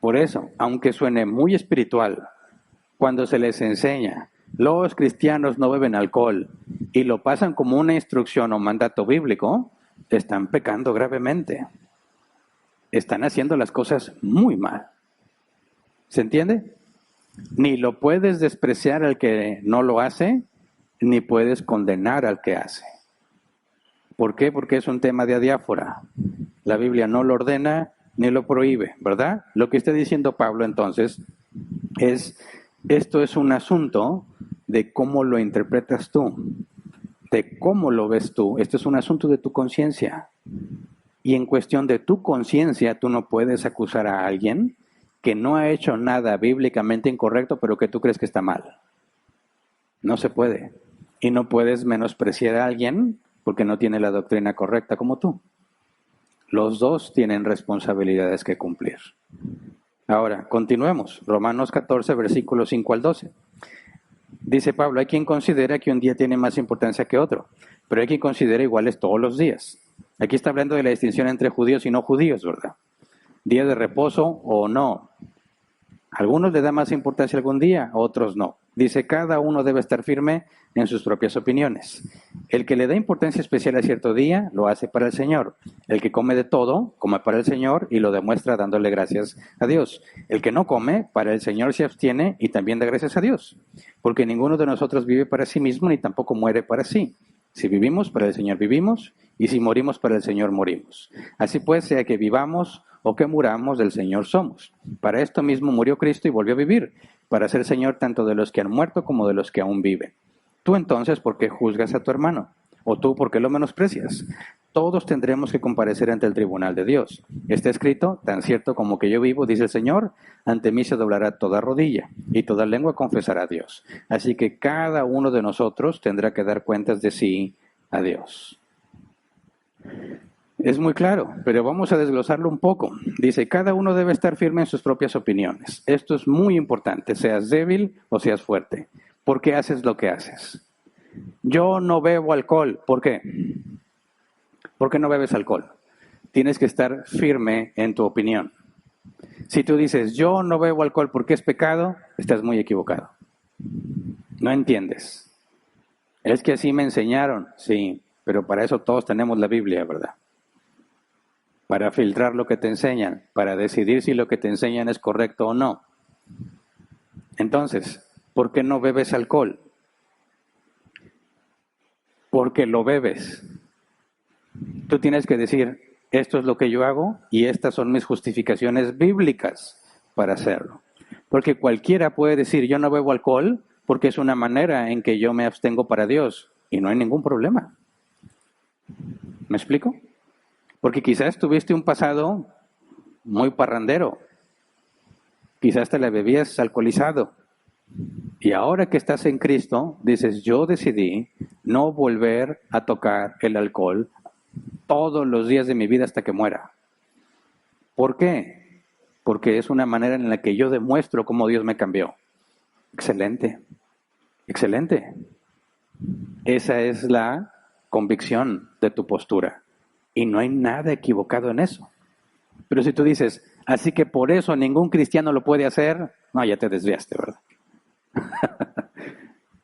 Por eso, aunque suene muy espiritual, cuando se les enseña, los cristianos no beben alcohol y lo pasan como una instrucción o mandato bíblico, están pecando gravemente. Están haciendo las cosas muy mal. ¿Se entiende? Ni lo puedes despreciar al que no lo hace, ni puedes condenar al que hace. ¿Por qué? Porque es un tema de adiáfora. La Biblia no lo ordena ni lo prohíbe, ¿verdad? Lo que está diciendo Pablo entonces es, esto es un asunto de cómo lo interpretas tú, de cómo lo ves tú. Esto es un asunto de tu conciencia. Y en cuestión de tu conciencia, tú no puedes acusar a alguien que no ha hecho nada bíblicamente incorrecto, pero que tú crees que está mal. No se puede. Y no puedes menospreciar a alguien porque no tiene la doctrina correcta como tú. Los dos tienen responsabilidades que cumplir. Ahora, continuemos. Romanos 14, versículos 5 al 12. Dice Pablo, hay quien considera que un día tiene más importancia que otro, pero hay quien considera iguales todos los días. Aquí está hablando de la distinción entre judíos y no judíos, ¿verdad? Día de reposo o no. Algunos le dan más importancia algún día, otros no. Dice, cada uno debe estar firme en sus propias opiniones. El que le da importancia especial a cierto día, lo hace para el Señor. El que come de todo, come para el Señor y lo demuestra dándole gracias a Dios. El que no come, para el Señor se abstiene y también da gracias a Dios. Porque ninguno de nosotros vive para sí mismo ni tampoco muere para sí. Si vivimos, para el Señor vivimos, y si morimos, para el Señor morimos. Así pues, sea que vivamos o que muramos, del Señor somos. Para esto mismo murió Cristo y volvió a vivir, para ser Señor tanto de los que han muerto como de los que aún viven. Tú entonces, ¿por qué juzgas a tu hermano? ¿O tú por qué lo menosprecias? Todos tendremos que comparecer ante el tribunal de Dios. Está escrito, tan cierto como que yo vivo, dice el Señor, ante mí se doblará toda rodilla y toda lengua confesará a Dios. Así que cada uno de nosotros tendrá que dar cuentas de sí a Dios. Es muy claro, pero vamos a desglosarlo un poco. Dice, cada uno debe estar firme en sus propias opiniones. Esto es muy importante, seas débil o seas fuerte. ¿Por qué haces lo que haces? Yo no bebo alcohol. ¿Por qué? ¿Por qué no bebes alcohol? Tienes que estar firme en tu opinión. Si tú dices, yo no bebo alcohol porque es pecado, estás muy equivocado. No entiendes. Es que así me enseñaron, sí, pero para eso todos tenemos la Biblia, ¿verdad? Para filtrar lo que te enseñan, para decidir si lo que te enseñan es correcto o no. Entonces, ¿por qué no bebes alcohol? Porque lo bebes. Tú tienes que decir, esto es lo que yo hago y estas son mis justificaciones bíblicas para hacerlo. Porque cualquiera puede decir, yo no bebo alcohol porque es una manera en que yo me abstengo para Dios y no hay ningún problema. ¿Me explico? Porque quizás tuviste un pasado muy parrandero, quizás te la bebías alcoholizado y ahora que estás en Cristo dices, yo decidí no volver a tocar el alcohol todos los días de mi vida hasta que muera. ¿Por qué? Porque es una manera en la que yo demuestro cómo Dios me cambió. Excelente, excelente. Esa es la convicción de tu postura. Y no hay nada equivocado en eso. Pero si tú dices, así que por eso ningún cristiano lo puede hacer, no, ya te desviaste, ¿verdad?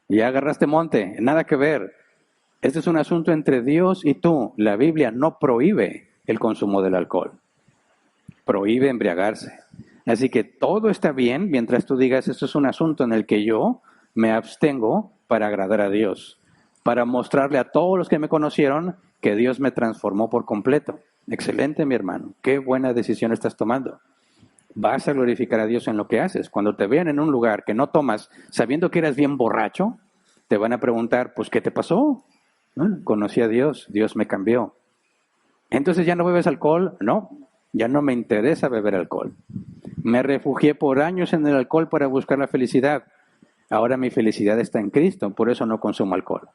Ya agarraste monte, nada que ver. Este es un asunto entre Dios y tú. La Biblia no prohíbe el consumo del alcohol. Prohíbe embriagarse. Así que todo está bien mientras tú digas, esto es un asunto en el que yo me abstengo para agradar a Dios, para mostrarle a todos los que me conocieron que Dios me transformó por completo. Excelente, mi hermano. Qué buena decisión estás tomando. Vas a glorificar a Dios en lo que haces. Cuando te vean en un lugar que no tomas, sabiendo que eras bien borracho, te van a preguntar, pues, ¿qué te pasó? Bueno, conocí a Dios, Dios me cambió. Entonces, ¿ya no bebes alcohol? No, ya no me interesa beber alcohol. Me refugié por años en el alcohol para buscar la felicidad. Ahora mi felicidad está en Cristo, por eso no consumo alcohol.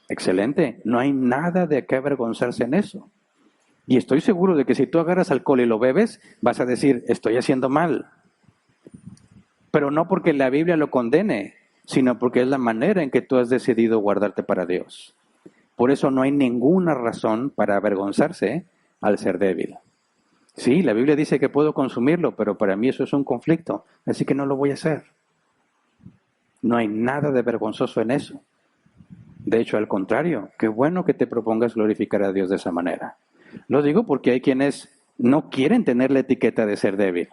Excelente, no hay nada de qué avergonzarse en eso. Y estoy seguro de que si tú agarras alcohol y lo bebes, vas a decir, estoy haciendo mal. Pero no porque la Biblia lo condene, sino porque es la manera en que tú has decidido guardarte para Dios. Por eso no hay ninguna razón para avergonzarse al ser débil. Sí, la Biblia dice que puedo consumirlo, pero para mí eso es un conflicto, así que no lo voy a hacer. No hay nada de vergonzoso en eso. De hecho, al contrario, qué bueno que te propongas glorificar a Dios de esa manera. Lo digo porque hay quienes no quieren tener la etiqueta de ser débil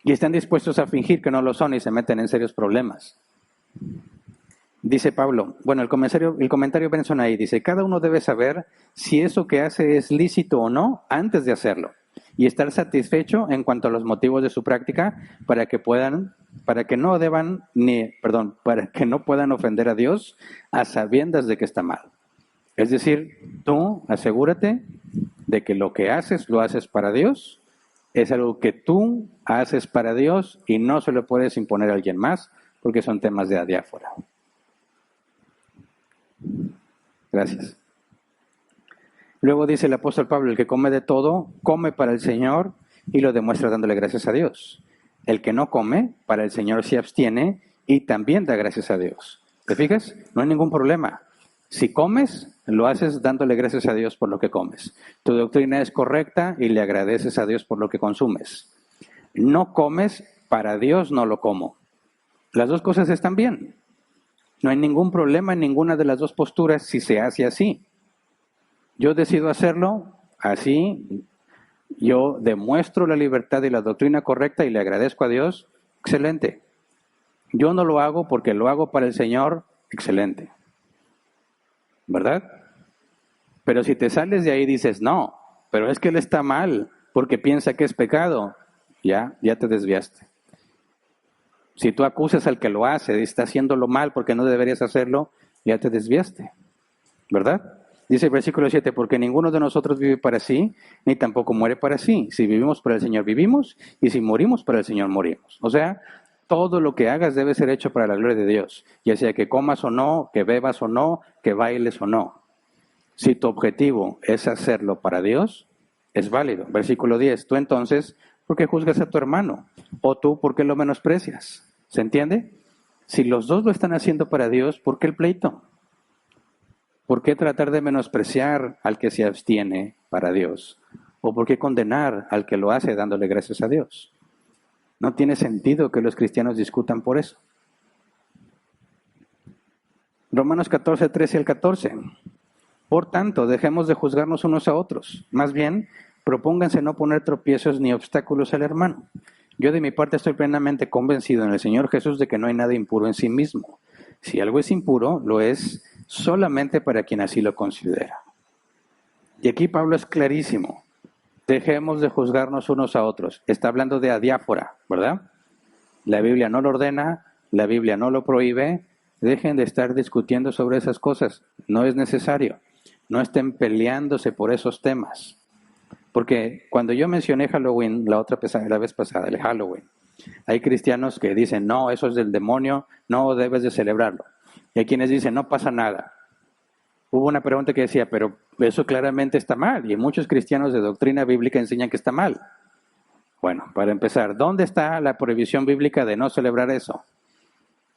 y están dispuestos a fingir que no lo son y se meten en serios problemas. Dice Pablo, bueno, el comentario Benson ahí dice, cada uno debe saber si eso que hace es lícito o no antes de hacerlo y estar satisfecho en cuanto a los motivos de su práctica para que no puedan ofender a Dios a sabiendas de que está mal. Es decir, tú asegúrate de que lo que haces lo haces para Dios, es algo que tú haces para Dios y no se lo puedes imponer a alguien más porque son temas de adiáfora. Gracias. Luego dice el apóstol Pablo, el que come de todo, come para el Señor y lo demuestra dándole gracias a Dios. El que no come, para el Señor se abstiene y también da gracias a Dios. ¿Te fijas? No hay ningún problema. Si comes, lo haces dándole gracias a Dios por lo que comes. Tu doctrina es correcta y le agradeces a Dios por lo que consumes. No comes, para Dios no lo como. Las dos cosas están bien. No hay ningún problema en ninguna de las dos posturas si se hace así. Yo decido hacerlo así, yo demuestro la libertad y la doctrina correcta y le agradezco a Dios, excelente. Yo no lo hago porque lo hago para el Señor, excelente. ¿Verdad? Pero si te sales de ahí y dices, no, pero es que él está mal porque piensa que es pecado, ya te desviaste. Si tú acusas al que lo hace y está haciéndolo mal porque no deberías hacerlo, ya te desviaste. ¿Verdad? Dice el versículo 7, porque ninguno de nosotros vive para sí, ni tampoco muere para sí. Si vivimos para el Señor, vivimos, y si morimos para el Señor, morimos. O sea, todo lo que hagas debe ser hecho para la gloria de Dios, ya sea que comas o no, que bebas o no, que bailes o no. Si tu objetivo es hacerlo para Dios, es válido. Versículo 10, tú entonces, ¿por qué juzgas a tu hermano? O tú, ¿por qué lo menosprecias? ¿Se entiende? Si los dos lo están haciendo para Dios, ¿por qué el pleito? ¿Por qué tratar de menospreciar al que se abstiene para Dios? ¿O por qué condenar al que lo hace dándole gracias a Dios? No tiene sentido que los cristianos discutan por eso. Romanos 14, 13 al 14. Por tanto, dejemos de juzgarnos unos a otros. Más bien, propónganse no poner tropiezos ni obstáculos al hermano. Yo de mi parte estoy plenamente convencido en el Señor Jesús de que no hay nada impuro en sí mismo. Si algo es impuro, lo es solamente para quien así lo considera. Y aquí Pablo es clarísimo. Dejemos de juzgarnos unos a otros. Está hablando de adiáfora, ¿verdad? La Biblia no lo ordena, la Biblia no lo prohíbe. Dejen de estar discutiendo sobre esas cosas. No es necesario. No estén peleándose por esos temas. Porque cuando yo mencioné Halloween la vez pasada, el Halloween, hay cristianos que dicen, no, eso es del demonio, no debes de celebrarlo. Y hay quienes dicen, no pasa nada. Hubo una pregunta que decía, pero eso claramente está mal. Y muchos cristianos de doctrina bíblica enseñan que está mal. Bueno, para empezar, ¿dónde está la prohibición bíblica de no celebrar eso?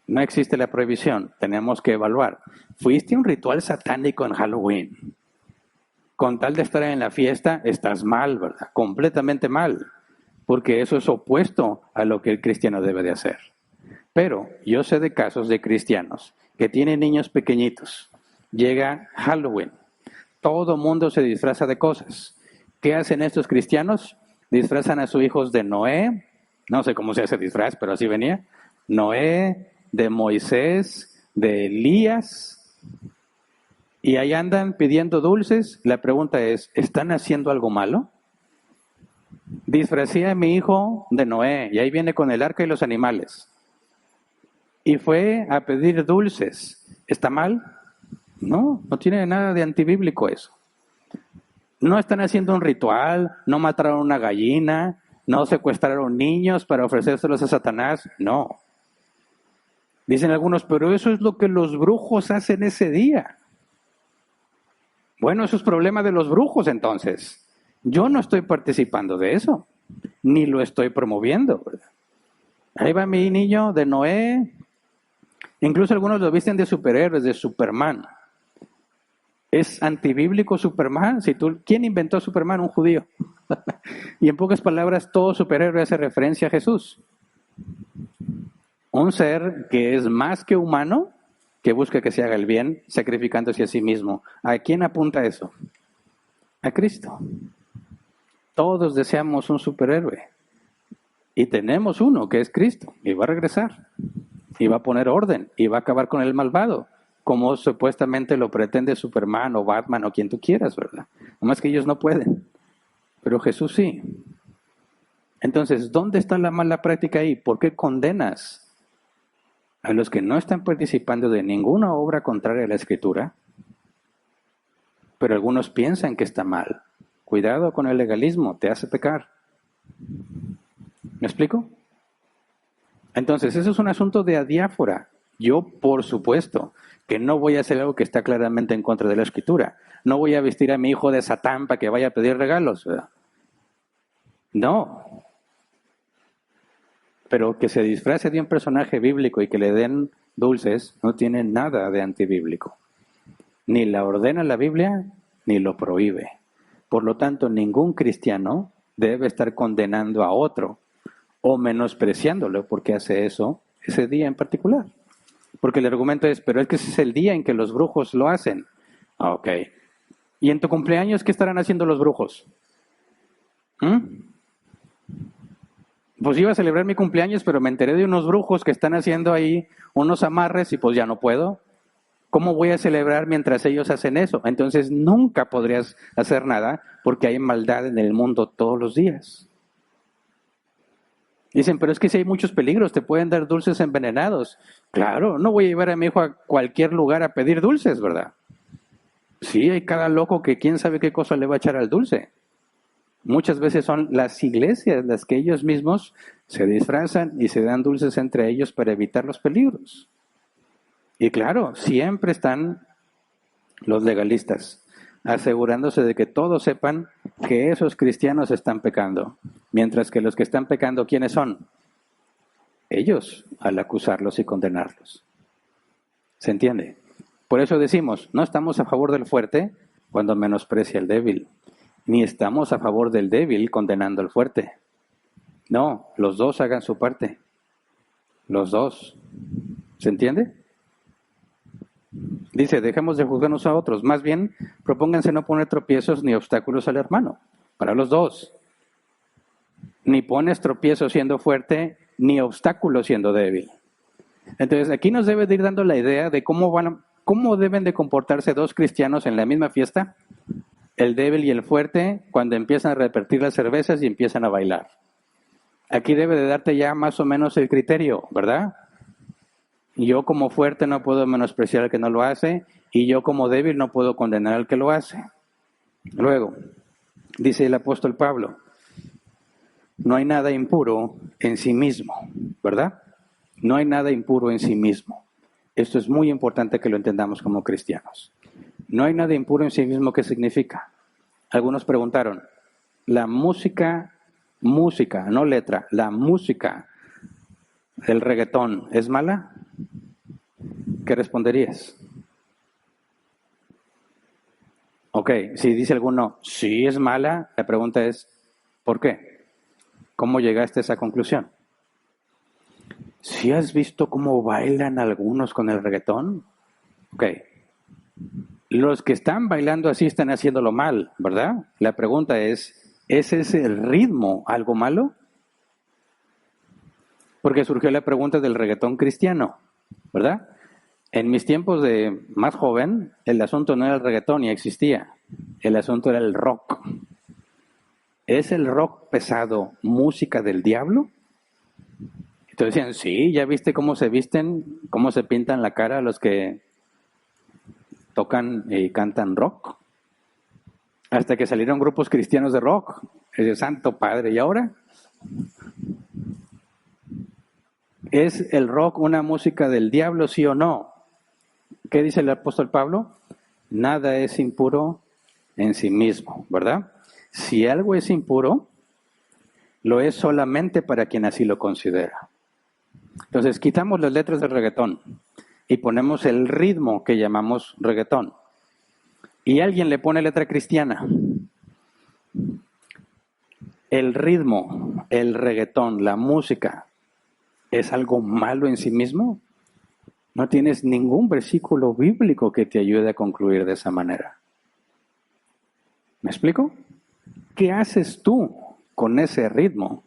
No existe la prohibición, tenemos que evaluar. ¿Fuiste a un ritual satánico en Halloween? Con tal de estar en la fiesta, estás mal, ¿verdad? Completamente mal, porque eso es opuesto a lo que el cristiano debe de hacer. Pero yo sé de casos de cristianos que tienen niños pequeñitos. Llega Halloween, todo mundo se disfraza de cosas. ¿Qué hacen estos cristianos? Disfrazan a sus hijos de Noé, no sé cómo se hace disfraz, pero así venía. Noé, de Moisés, de Elías. Y ahí andan pidiendo dulces. La pregunta es, ¿están haciendo algo malo? Disfracé a mi hijo de Noé y ahí viene con el arca y los animales. Y fue a pedir dulces. ¿Está mal? No, no tiene nada de antibíblico eso. No están haciendo un ritual, no mataron una gallina, no secuestraron niños para ofrecérselos a Satanás. No. Dicen algunos, pero eso es lo que los brujos hacen ese día. Bueno, eso es problema de los brujos entonces. Yo no estoy participando de eso, ni lo estoy promoviendo, ¿verdad? Ahí va mi niño de Noé. Incluso algunos lo visten de superhéroes, de Superman. ¿Es antibíblico Superman? ¿Quién inventó Superman? Un judío. Y en pocas palabras, todo superhéroe hace referencia a Jesús. Un ser que es más que humano, que busca que se haga el bien, sacrificándose a sí mismo. ¿A quién apunta eso? A Cristo. Todos deseamos un superhéroe. Y tenemos uno, que es Cristo, y va a regresar. y va a poner orden y va a acabar con el malvado, como supuestamente lo pretende Superman o Batman o quien tú quieras, ¿verdad? Nomás que ellos no pueden, pero Jesús sí. Entonces, ¿dónde está la mala práctica ahí? ¿Por qué condenas a los que no están participando de ninguna obra contraria a la Escritura? Pero algunos piensan que está mal. Cuidado con el legalismo, te hace pecar. ¿Me explico? Entonces, eso es un asunto de adiáfora. Yo, por supuesto, que no voy a hacer algo que está claramente en contra de la Escritura. No voy a vestir a mi hijo de Satán para que vaya a pedir regalos, ¿verdad? No. Pero que se disfrace de un personaje bíblico y que le den dulces no tiene nada de antibíblico. Ni la ordena la Biblia, ni lo prohíbe. Por lo tanto, ningún cristiano debe estar condenando a otro o menospreciándolo porque hace eso ese día en particular. Porque el argumento es, pero es que ese es el día en que los brujos lo hacen. Ah, ok. ¿Y en tu cumpleaños qué estarán haciendo los brujos? Pues iba a celebrar mi cumpleaños, pero me enteré de unos brujos que están haciendo ahí unos amarres y pues ya no puedo. ¿Cómo voy a celebrar mientras ellos hacen eso? Entonces nunca podrías hacer nada porque hay maldad en el mundo todos los días. Dicen, pero es que si hay muchos peligros, te pueden dar dulces envenenados. Claro, no voy a llevar a mi hijo a cualquier lugar a pedir dulces, ¿verdad? Sí, hay cada loco que quién sabe qué cosa le va a echar al dulce. Muchas veces son las iglesias las que ellos mismos se disfrazan y se dan dulces entre ellos para evitar los peligros. Y claro, siempre están los legalistas, asegurándose de que todos sepan que esos cristianos están pecando, mientras que los que están pecando, ¿quiénes son? Ellos, al acusarlos y condenarlos. ¿Se entiende? Por eso decimos, no estamos a favor del fuerte cuando menosprecia al débil, ni estamos a favor del débil condenando al fuerte. No, los dos hagan su parte. Los dos. ¿Se entiende? Dice, dejemos de juzgarnos a otros. Más bien, propónganse no poner tropiezos ni obstáculos al hermano. Para los dos. Ni pones tropiezo siendo fuerte, ni obstáculo siendo débil. Entonces, aquí nos debe de ir dando la idea de cómo deben de comportarse dos cristianos en la misma fiesta. El débil y el fuerte cuando empiezan a repartir las cervezas y empiezan a bailar. Aquí debe de darte ya más o menos el criterio, ¿verdad? Yo como fuerte no puedo menospreciar al que no lo hace y yo como débil no puedo condenar al que lo hace. Luego, dice el apóstol Pablo, no hay nada impuro en sí mismo, ¿verdad? No hay nada impuro en sí mismo. Esto es muy importante que lo entendamos como cristianos. No hay nada impuro en sí mismo, ¿qué significa? Algunos preguntaron, la música, no letra, la música del reggaetón, ¿es mala? ¿Qué responderías? Ok, si dice alguno, sí es mala, la pregunta es, ¿por qué? ¿Cómo llegaste a esa conclusión? ¿Sí has visto cómo bailan algunos con el reggaetón? Ok, los que están bailando así están haciéndolo mal, ¿verdad? La pregunta ¿es ese el ritmo algo malo? Porque surgió la pregunta del reggaetón cristiano, ¿verdad? En mis tiempos de más joven, el asunto no era el reggaetón ni existía. El asunto era el rock. ¿Es el rock pesado música del diablo? Entonces decían, sí, ¿ya viste cómo se visten, cómo se pintan la cara los que tocan y cantan rock? Hasta que salieron grupos cristianos de rock. El Santo Padre, ¿y ahora? ¿Es el rock una música del diablo, sí o no? ¿Qué dice el apóstol Pablo? Nada es impuro en sí mismo, ¿verdad? Si algo es impuro, lo es solamente para quien así lo considera. Entonces, quitamos las letras del reggaetón y ponemos el ritmo que llamamos reggaetón. Y alguien le pone letra cristiana. El ritmo, el reggaetón, la música, ¿es algo malo en sí mismo? No tienes ningún versículo bíblico que te ayude a concluir de esa manera. ¿Me explico? ¿Qué haces tú con ese ritmo?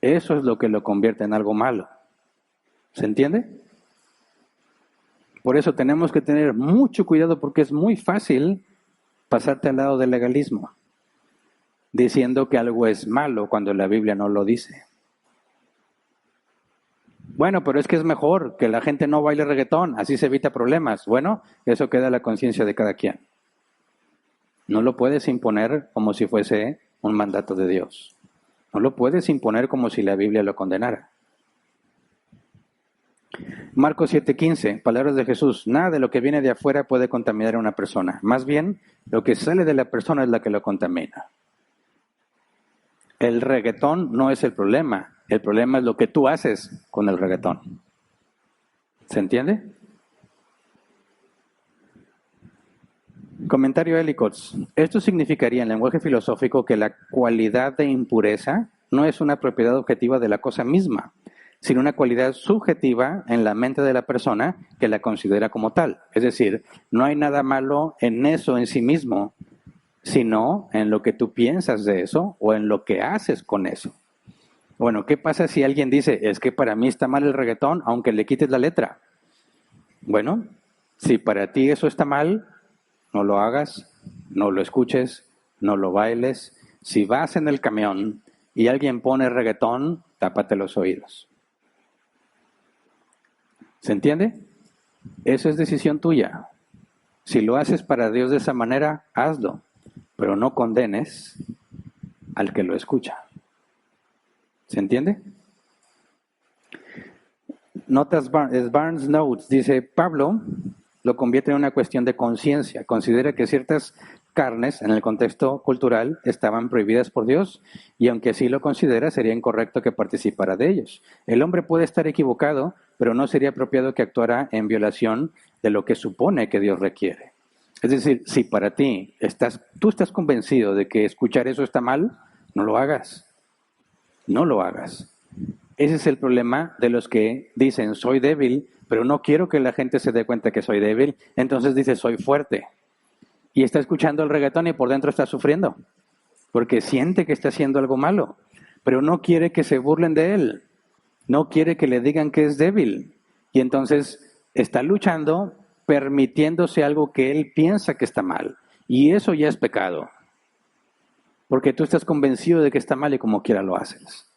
Eso es lo que lo convierte en algo malo. ¿Se entiende? Por eso tenemos que tener mucho cuidado porque es muy fácil pasarte al lado del legalismo, diciendo que algo es malo cuando la Biblia no lo dice. Bueno, pero es que es mejor que la gente no baile reggaetón, así se evita problemas. Bueno, eso queda a la conciencia de cada quien. No lo puedes imponer como si fuese un mandato de Dios. No lo puedes imponer como si la Biblia lo condenara. Marcos 7:15, palabras de Jesús. Nada de lo que viene de afuera puede contaminar a una persona. Más bien, lo que sale de la persona es la que lo contamina. El reggaetón no es el problema es lo que tú haces con el reggaetón. ¿Se entiende? Comentario Helicots. Esto significaría en lenguaje filosófico que la cualidad de impureza no es una propiedad objetiva de la cosa misma, sino una cualidad subjetiva en la mente de la persona que la considera como tal. Es decir, no hay nada malo en eso en sí mismo, sino en lo que tú piensas de eso o en lo que haces con eso. Bueno, ¿qué pasa si alguien dice, es que para mí está mal el reggaetón, aunque le quites la letra? Bueno, si para ti eso está mal, no lo hagas, no lo escuches, no lo bailes. Si vas en el camión y alguien pone reggaetón, tápate los oídos. ¿Se entiende? Eso es decisión tuya. Si lo haces para Dios de esa manera, hazlo, pero no condenes al que lo escucha. ¿Se entiende? Notas Barnes Notes, dice, Pablo lo convierte en una cuestión de conciencia. Considera que ciertas carnes, en el contexto cultural, estaban prohibidas por Dios, y aunque así lo considera, sería incorrecto que participara de ellos. El hombre puede estar equivocado, pero no sería apropiado que actuara en violación de lo que supone que Dios requiere. Es decir, si para ti tú estás convencido de que escuchar eso está mal, no lo hagas. No lo hagas. Ese es el problema de los que dicen, soy débil, pero no quiero que la gente se dé cuenta que soy débil, entonces dice, soy fuerte. Y está escuchando el reggaetón y por dentro está sufriendo, porque siente que está haciendo algo malo, pero no quiere que se burlen de él, no quiere que le digan que es débil. Y entonces está luchando, permitiéndose algo que él piensa que está mal. Y eso ya es pecado, porque tú estás convencido de que está mal y como quiera lo haces.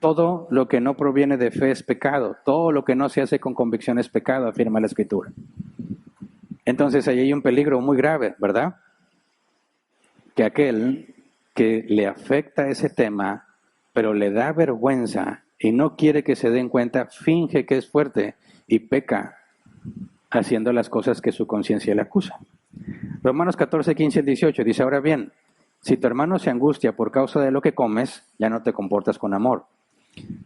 Todo lo que no proviene de fe es pecado. Todo lo que no se hace con convicción es pecado, afirma la Escritura. Entonces ahí hay un peligro muy grave, ¿verdad? Que aquel que le afecta ese tema, pero le da vergüenza y no quiere que se den cuenta, finge que es fuerte y peca haciendo las cosas que su conciencia le acusa. Romanos 14, 15 y 18 dice, ahora bien, si tu hermano se angustia por causa de lo que comes, ya no te comportas con amor.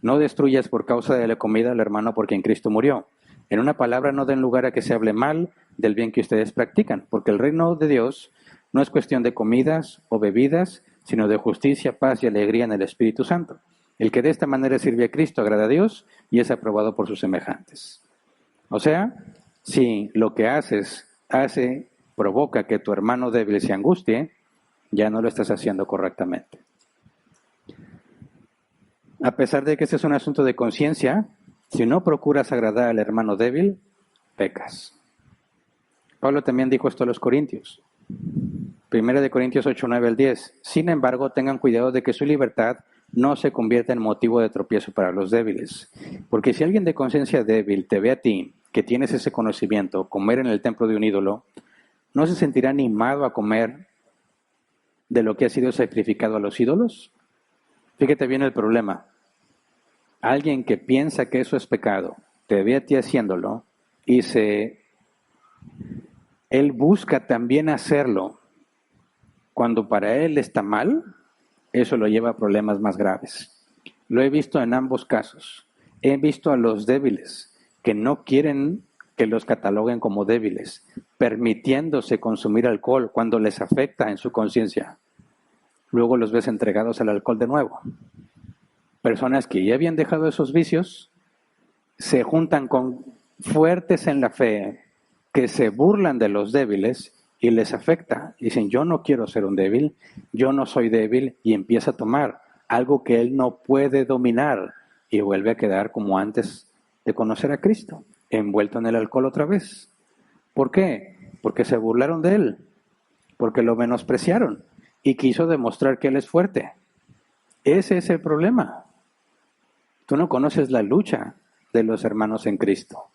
No destruyas por causa de la comida al hermano por quien Cristo murió. En una palabra, no den lugar a que se hable mal del bien que ustedes practican, porque el reino de Dios no es cuestión de comidas o bebidas, sino de justicia, paz y alegría en el Espíritu Santo. El que de esta manera sirve a Cristo agrada a Dios y es aprobado por sus semejantes. O sea, si lo que provoca que tu hermano débil se angustie, ya no lo estás haciendo correctamente. A pesar de que este es un asunto de conciencia, si no procuras agradar al hermano débil, pecas. Pablo también dijo esto a los Corintios. 1 Corintios 8, 9 al 10. Sin embargo, tengan cuidado de que su libertad no se convierta en motivo de tropiezo para los débiles. Porque si alguien de conciencia débil te ve a ti, que tienes ese conocimiento, comer en el templo de un ídolo, ¿no se sentirá animado a comer de lo que ha sido sacrificado a los ídolos? Fíjate bien el problema. Alguien que piensa que eso es pecado, te ve a ti haciéndolo y él busca también hacerlo cuando para él está mal, eso lo lleva a problemas más graves. Lo he visto en ambos casos. He visto a los débiles que no quieren que los cataloguen como débiles, permitiéndose consumir alcohol cuando les afecta en su conciencia. Luego los ves entregados al alcohol de nuevo. Personas que ya habían dejado esos vicios, se juntan con fuertes en la fe, que se burlan de los débiles y les afecta. Dicen, yo no quiero ser un débil, yo no soy débil, y empieza a tomar algo que él no puede dominar y vuelve a quedar como antes de conocer a Cristo, envuelto en el alcohol otra vez. ¿Por qué? Porque se burlaron de él, porque lo menospreciaron y quiso demostrar que él es fuerte. Ese es el problema. Tú no conoces la lucha de los hermanos en Cristo.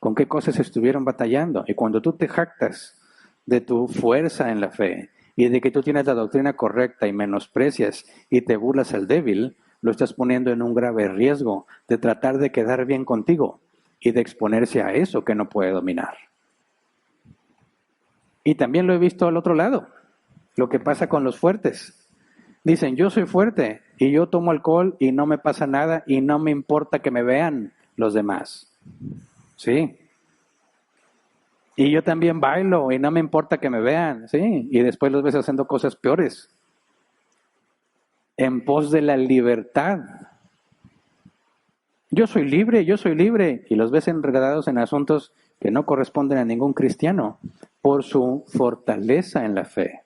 ¿Con qué cosas estuvieron batallando? Y cuando tú te jactas de tu fuerza en la fe y de que tú tienes la doctrina correcta y menosprecias y te burlas al débil, lo estás poniendo en un grave riesgo de tratar de quedar bien contigo y de exponerse a eso que no puede dominar. Y también lo he visto al otro lado, lo que pasa con los fuertes. Dicen, yo soy fuerte y yo tomo alcohol y no me pasa nada y no me importa que me vean los demás. Sí. Y yo también bailo y no me importa que me vean, ¿sí? Y después los ves haciendo cosas peores. En pos de la libertad. Yo soy libre. Y los ves enredados en asuntos que no corresponden a ningún cristiano por su fortaleza en la fe.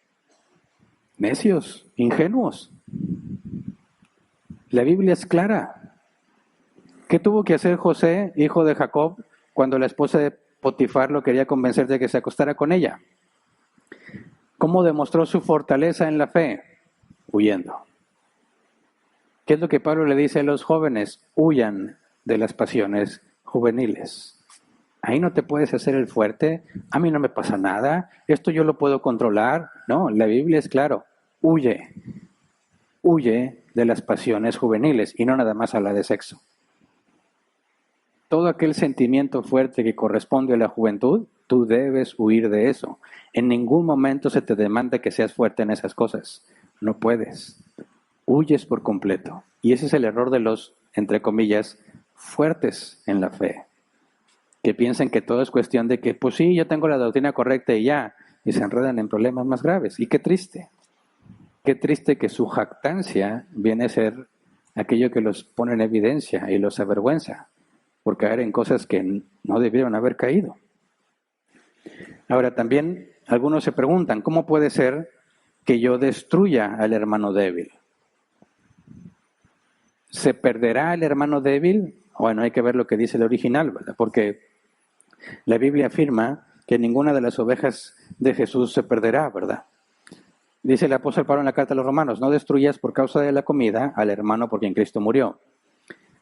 Necios, ingenuos. La Biblia es clara. ¿Qué tuvo que hacer José, hijo de Jacob, cuando la esposa de Potifar lo quería convencer de que se acostara con ella? ¿Cómo demostró su fortaleza en la fe? Huyendo. ¿Qué es lo que Pablo le dice a los jóvenes? Huyan de las pasiones juveniles. Ahí no te puedes hacer el fuerte, a mí no me pasa nada, esto yo lo puedo controlar. No, la Biblia es claro, huye de las pasiones juveniles y no nada más habla de sexo. Todo aquel sentimiento fuerte que corresponde a la juventud, tú debes huir de eso. En ningún momento se te demanda que seas fuerte en esas cosas. No puedes. Huyes por completo. Y ese es el error de los, entre comillas, fuertes en la fe. Que piensan que todo es cuestión de que, pues sí, yo tengo la doctrina correcta y ya. Y se enredan en problemas más graves. Y qué triste. Qué triste que su jactancia viene a ser aquello que los pone en evidencia y los avergüenza por caer en cosas que no debieron haber caído. Ahora también algunos se preguntan, ¿cómo puede ser que yo destruya al hermano débil? ¿Se perderá el hermano débil? Bueno, hay que ver lo que dice el original, ¿verdad? Porque la Biblia afirma que ninguna de las ovejas de Jesús se perderá, ¿verdad? Dice el apóstol Pablo en la carta a los Romanos, no destruyas por causa de la comida al hermano por quien Cristo murió.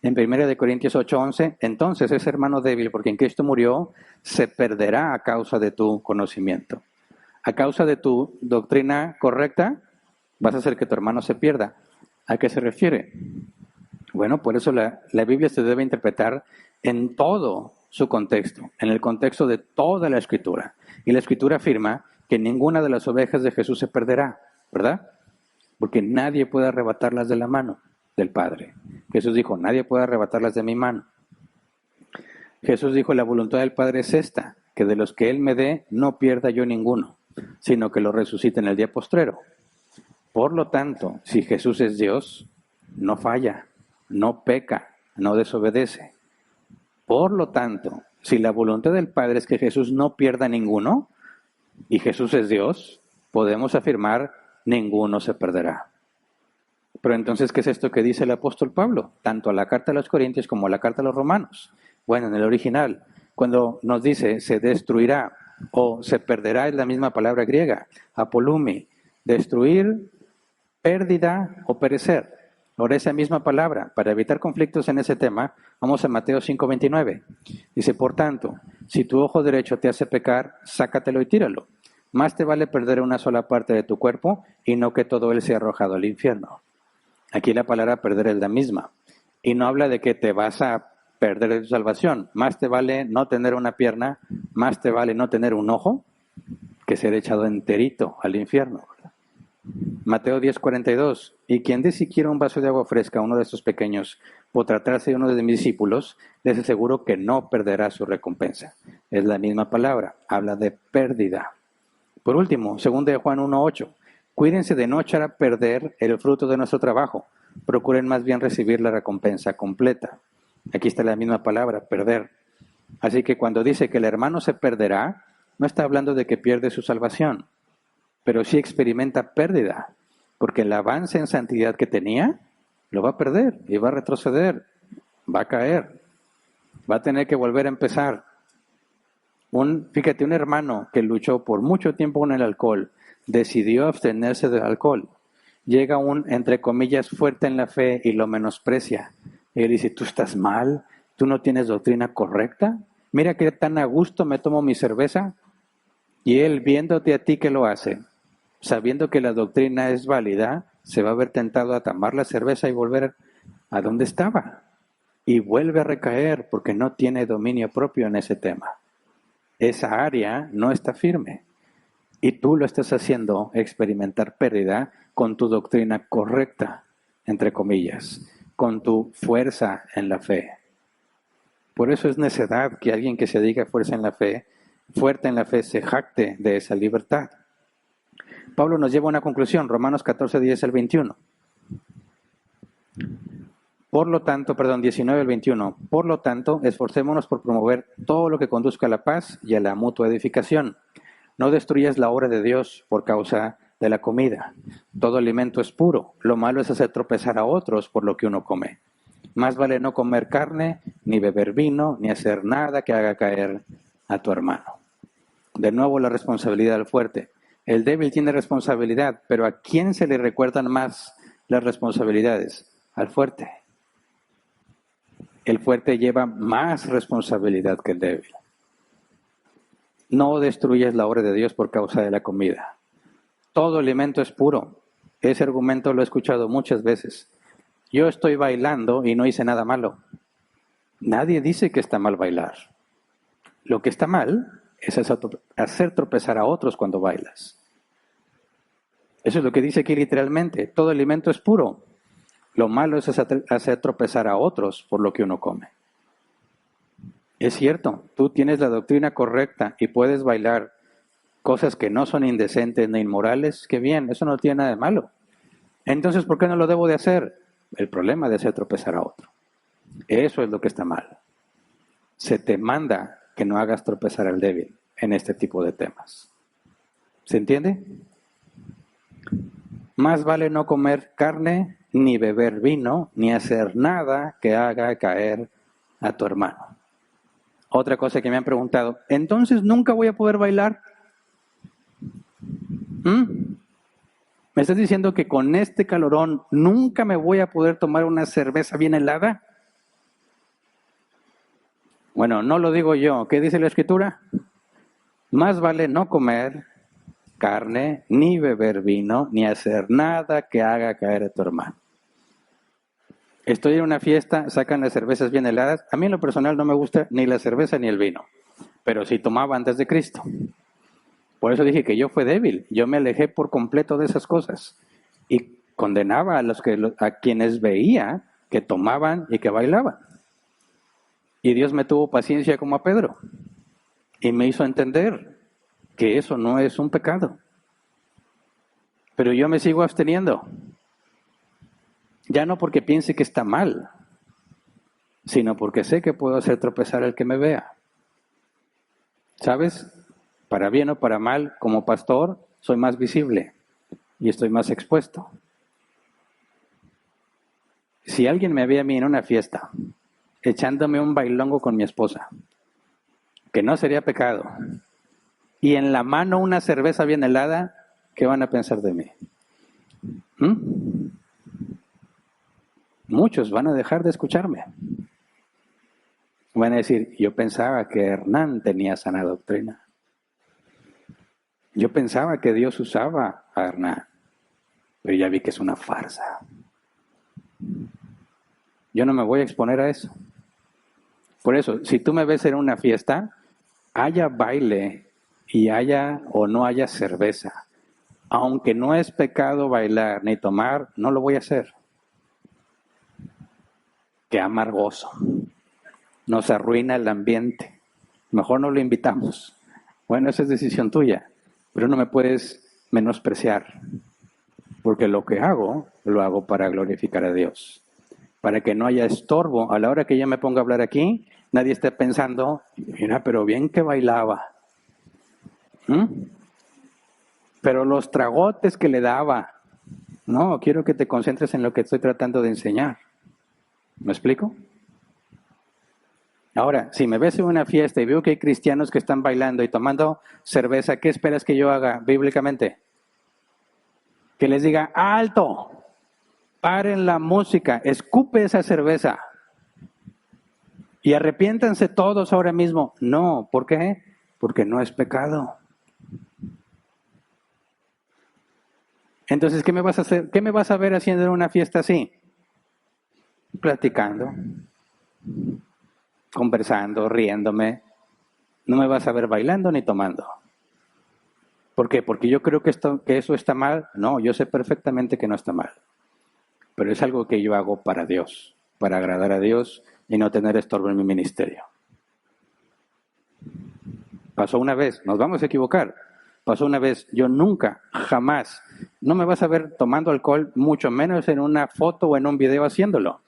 En 1 Corintios 8:11, entonces ese hermano débil por quien Cristo murió se perderá a causa de tu conocimiento. A causa de tu doctrina correcta, vas a hacer que tu hermano se pierda. ¿A qué se refiere? Bueno, por eso la Biblia se debe interpretar en todo su contexto, en el contexto de toda la Escritura. Y la Escritura afirma que ninguna de las ovejas de Jesús se perderá, ¿verdad? Porque nadie puede arrebatarlas de la mano del Padre. Jesús dijo, nadie puede arrebatarlas de mi mano. Jesús dijo, la voluntad del Padre es esta, que de los que Él me dé, no pierda yo ninguno, sino que lo resucite en el día postrero. Por lo tanto, si Jesús es Dios, no falla, no peca, no desobedece. Por lo tanto, si la voluntad del Padre es que Jesús no pierda ninguno, y Jesús es Dios, podemos afirmar, ninguno se perderá. Pero entonces, ¿qué es esto que dice el apóstol Pablo? Tanto a la carta a los Corintios como a la carta a los Romanos. Bueno, en el original, cuando nos dice se destruirá o se perderá, es la misma palabra griega, apolumi, destruir, pérdida o perecer. Ahora esa misma palabra, para evitar conflictos en ese tema, vamos a Mateo 5:29. Dice, por tanto, si tu ojo derecho te hace pecar, sácatelo y tíralo. Más te vale perder una sola parte de tu cuerpo y no que todo él sea arrojado al infierno. Aquí la palabra perder es la misma. Y no habla de que te vas a perder tu salvación. Más te vale no tener una pierna, más te vale no tener un ojo, que ser echado enterito al infierno. Mateo 10:42. Y quien dé siquiera un vaso de agua fresca a uno de estos pequeños, por tratarse de uno de mis discípulos, les aseguro que no perderá su recompensa. Es la misma palabra, habla de pérdida. Por último, 2 Juan 1:8. Cuídense de no echar a perder el fruto de nuestro trabajo. Procuren más bien recibir la recompensa completa. Aquí está la misma palabra, perder. Así que cuando dice que el hermano se perderá, no está hablando de que pierde su salvación, pero sí experimenta pérdida, porque el avance en santidad que tenía, lo va a perder y va a retroceder, va a caer. Va a tener que volver a empezar. Fíjate, un hermano que luchó por mucho tiempo con el alcohol, decidió abstenerse del alcohol. Llega un, entre comillas, fuerte en la fe y lo menosprecia. Y él dice, tú estás mal, tú no tienes doctrina correcta. Mira que tan a gusto me tomo mi cerveza. Y él, viéndote a ti que lo hace, sabiendo que la doctrina es válida, se va a ver tentado a tomar la cerveza y volver a donde estaba. Y vuelve a recaer porque no tiene dominio propio en ese tema. Esa área no está firme. Y tú lo estás haciendo experimentar pérdida con tu doctrina correcta, entre comillas, con tu fuerza en la fe. Por eso es necedad que alguien que se diga fuerte en la fe, se jacte de esa libertad. Pablo nos lleva a una conclusión, Romanos 14, 10 al 21. Por lo tanto, 19 al 21. Por lo tanto, esforcémonos por promover todo lo que conduzca a la paz y a la mutua edificación. No destruyas la obra de Dios por causa de la comida. Todo alimento es puro. Lo malo es hacer tropezar a otros por lo que uno come. Más vale no comer carne, ni beber vino, ni hacer nada que haga caer a tu hermano. De nuevo la responsabilidad del fuerte. El débil tiene responsabilidad, pero ¿a quién se le recuerdan más las responsabilidades? Al fuerte. El fuerte lleva más responsabilidad que el débil. No destruyas la obra de Dios por causa de la comida. Todo alimento es puro. Ese argumento lo he escuchado muchas veces. Yo estoy bailando y no hice nada malo. Nadie dice que está mal bailar. Lo que está mal es hacer tropezar a otros cuando bailas. Eso es lo que dice aquí literalmente. Todo alimento es puro. Lo malo es hacer tropezar a otros por lo que uno come. Es cierto, tú tienes la doctrina correcta y puedes bailar cosas que no son indecentes ni inmorales. Qué bien, eso no tiene nada de malo. Entonces, ¿por qué no lo debo de hacer? El problema de hacer tropezar a otro. Eso es lo que está mal. Se te manda que no hagas tropezar al débil en este tipo de temas. ¿Se entiende? Más vale no comer carne, ni beber vino, ni hacer nada que haga caer a tu hermano. Otra cosa que me han preguntado, ¿entonces nunca voy a poder bailar? ¿Me estás diciendo que con este calorón nunca me voy a poder tomar una cerveza bien helada? Bueno, no lo digo yo. ¿Qué dice la Escritura? Más vale no comer carne, ni beber vino, ni hacer nada que haga caer a tu hermano. Estoy en una fiesta, sacan las cervezas bien heladas. A mí en lo personal no me gusta ni la cerveza ni el vino, pero sí tomaba antes de Cristo. Por eso dije que yo fui débil. Yo me alejé por completo de esas cosas y condenaba a quienes veía que tomaban y que bailaban. Y Dios me tuvo paciencia como a Pedro y me hizo entender que eso no es un pecado. Pero yo me sigo absteniendo. Ya no porque piense que está mal, sino porque sé que puedo hacer tropezar al que me vea. ¿Sabes? Para bien o para mal, como pastor, soy más visible y estoy más expuesto. Si alguien me ve a mí en una fiesta, echándome un bailongo con mi esposa, que no sería pecado, y en la mano una cerveza bien helada, ¿qué van a pensar de mí? Muchos van a dejar de escucharme. Van a decir, yo pensaba que Hernán tenía sana doctrina. Yo pensaba que Dios usaba a Hernán, pero ya vi que es una farsa. Yo no me voy a exponer a eso. Por eso, si tú me ves en una fiesta, haya baile y haya o no haya cerveza, aunque no es pecado bailar ni tomar, no lo voy a hacer. Qué amargoso. Nos arruina el ambiente. Mejor no lo invitamos. Bueno, esa es decisión tuya, pero no me puedes menospreciar, porque lo que hago, lo hago para glorificar a Dios, para que no haya estorbo. A la hora que yo me ponga a hablar aquí, nadie esté pensando, mira, pero bien que bailaba. Pero los tragotes que le daba. No, quiero que te concentres en lo que estoy tratando de enseñar. ¿Me explico? Ahora, si me ves en una fiesta y veo que hay cristianos que están bailando y tomando cerveza, ¿qué esperas que yo haga bíblicamente? Que les diga, alto, paren la música, escupe esa cerveza y arrepiéntanse todos ahora mismo. No, ¿por qué? Porque no es pecado. Entonces, ¿qué me vas a hacer? ¿Qué me vas a ver haciendo en una fiesta así? Platicando, conversando, riéndome. No me vas a ver bailando ni tomando. ¿Por qué? Porque yo creo que eso está mal. No, yo sé perfectamente que no está mal. Pero es algo que yo hago para Dios, para agradar a Dios y no tener estorbo en mi ministerio. Pasó una vez, nos vamos a equivocar. Pasó una vez, yo nunca, jamás, no me vas a ver tomando alcohol, mucho menos en una foto o en un video haciéndolo.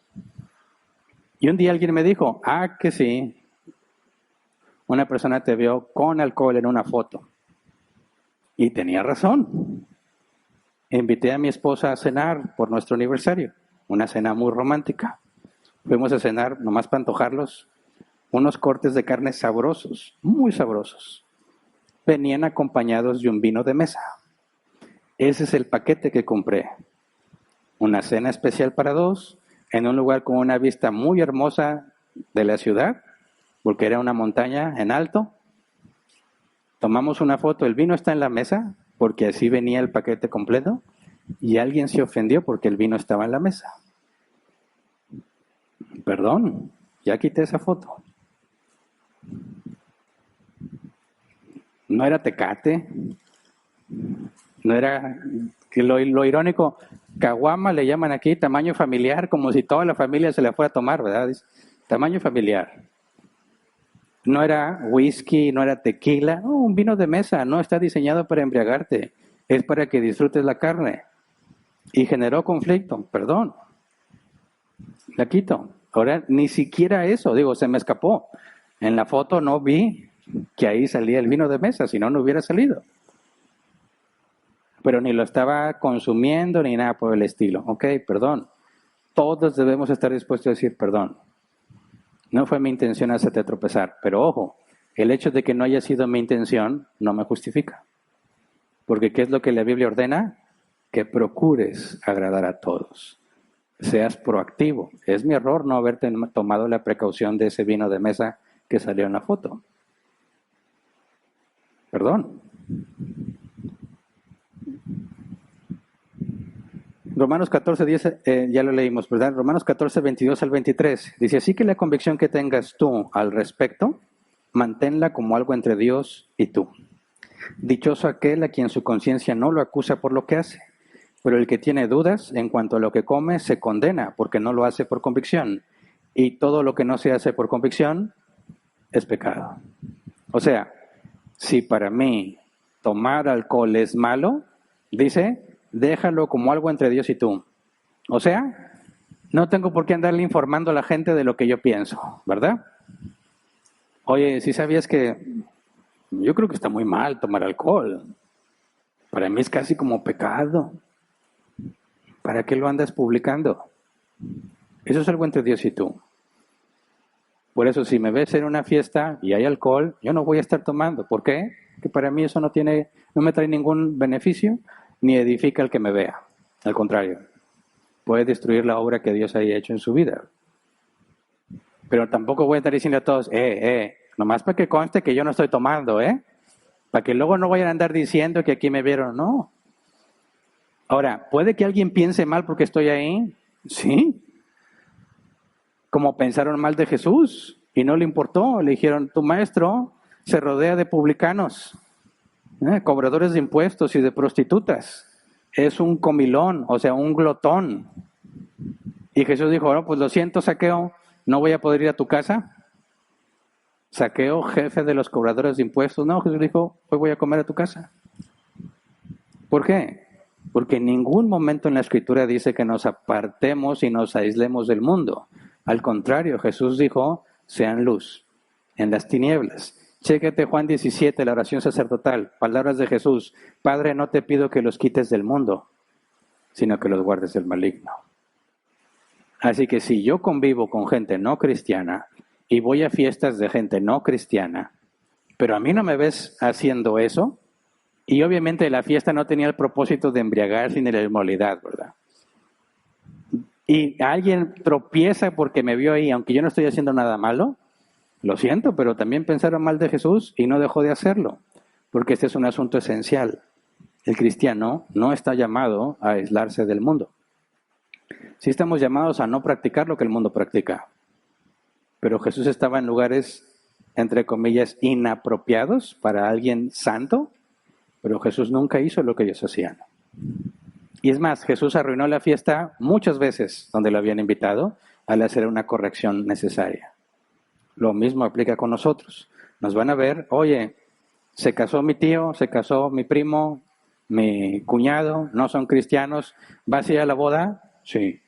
Y un día alguien me dijo, que sí, una persona te vio con alcohol en una foto. Y tenía razón. Invité a mi esposa a cenar por nuestro aniversario, una cena muy romántica. Fuimos a cenar, nomás para antojarlos, unos cortes de carne sabrosos, muy sabrosos. Venían acompañados de un vino de mesa. Ese es el paquete que compré. Una cena especial para dos, en un lugar con una vista muy hermosa de la ciudad, porque era una montaña en alto. Tomamos una foto, el vino está en la mesa, porque así venía el paquete completo, y alguien se ofendió porque el vino estaba en la mesa. Perdón, ya quité esa foto. No era Tecate, no era, que lo irónico, caguama le llaman aquí tamaño familiar, como si toda la familia se la fuera a tomar, ¿verdad? Tamaño familiar. No era whisky, no era tequila, no, un vino de mesa, no está diseñado para embriagarte, es para que disfrutes la carne. Y generó conflicto, perdón, la quito. Ahora ni siquiera eso, digo, se me escapó. En la foto no vi que ahí salía el vino de mesa, si no, no hubiera salido. Pero ni lo estaba consumiendo ni nada por el estilo. Ok, perdón. Todos debemos estar dispuestos a decir perdón. No fue mi intención hacerte tropezar, pero ojo, el hecho de que no haya sido mi intención no me justifica. Porque ¿qué es lo que la Biblia ordena? Que procures agradar a todos. Seas proactivo. Es mi error no haberte tomado la precaución de ese vino de mesa que salió en la foto. Perdón. Romanos 14, 10, ya lo leímos, ¿verdad? Romanos 14, 22 al 23. Dice, así que la convicción que tengas tú al respecto, manténla como algo entre Dios y tú. Dichoso aquel a quien su conciencia no lo acusa por lo que hace, pero el que tiene dudas en cuanto a lo que come se condena porque no lo hace por convicción. Y todo lo que no se hace por convicción es pecado. O sea, si para mí tomar alcohol es malo, dice, déjalo como algo entre Dios y tú. O sea, no tengo por qué andarle informando a la gente de lo que yo pienso, ¿verdad? Oye, si sabías que yo creo que está muy mal tomar alcohol. Para mí es casi como pecado. ¿Para qué lo andas publicando? Eso es algo entre Dios y tú. Por eso, si me ves en una fiesta y hay alcohol, yo no voy a estar tomando. ¿Por qué? Que para mí eso no me trae ningún beneficio ni edifica al que me vea. Al contrario, puede destruir la obra que Dios haya hecho en su vida. Pero tampoco voy a estar diciendo a todos, nomás para que conste que yo no estoy tomando, para que luego no vayan a andar diciendo que aquí me vieron, no. Ahora, ¿puede que alguien piense mal porque estoy ahí? Sí. Como pensaron mal de Jesús y no le importó, le dijeron, tu maestro se rodea de publicanos, cobradores de impuestos y de prostitutas. Es un comilón, o sea, un glotón. Y Jesús dijo, no, pues lo siento, Zaqueo, no voy a poder ir a tu casa. Zaqueo, jefe de los cobradores de impuestos. No, Jesús dijo, hoy voy a comer a tu casa. ¿Por qué? Porque en ningún momento en la Escritura dice que nos apartemos y nos aislemos del mundo. Al contrario, Jesús dijo, sean luz en las tinieblas. Chéquete Juan 17, la oración sacerdotal, palabras de Jesús. Padre, no te pido que los quites del mundo, sino que los guardes del maligno. Así que si yo convivo con gente no cristiana y voy a fiestas de gente no cristiana, pero a mí no me ves haciendo eso, y obviamente la fiesta no tenía el propósito de embriagarse ni de la inmoralidad, ¿verdad? Y alguien tropieza porque me vio ahí, aunque yo no estoy haciendo nada malo, lo siento, pero también pensaron mal de Jesús y no dejó de hacerlo, porque este es un asunto esencial. El cristiano no está llamado a aislarse del mundo. Sí estamos llamados a no practicar lo que el mundo practica, pero Jesús estaba en lugares, entre comillas, inapropiados para alguien santo, pero Jesús nunca hizo lo que ellos hacían. Y es más, Jesús arruinó la fiesta muchas veces donde lo habían invitado al hacer una corrección necesaria. Lo mismo aplica con nosotros. Nos van a ver, oye, se casó mi tío, se casó mi primo, mi cuñado, no son cristianos, ¿vas a ir a la boda? Sí.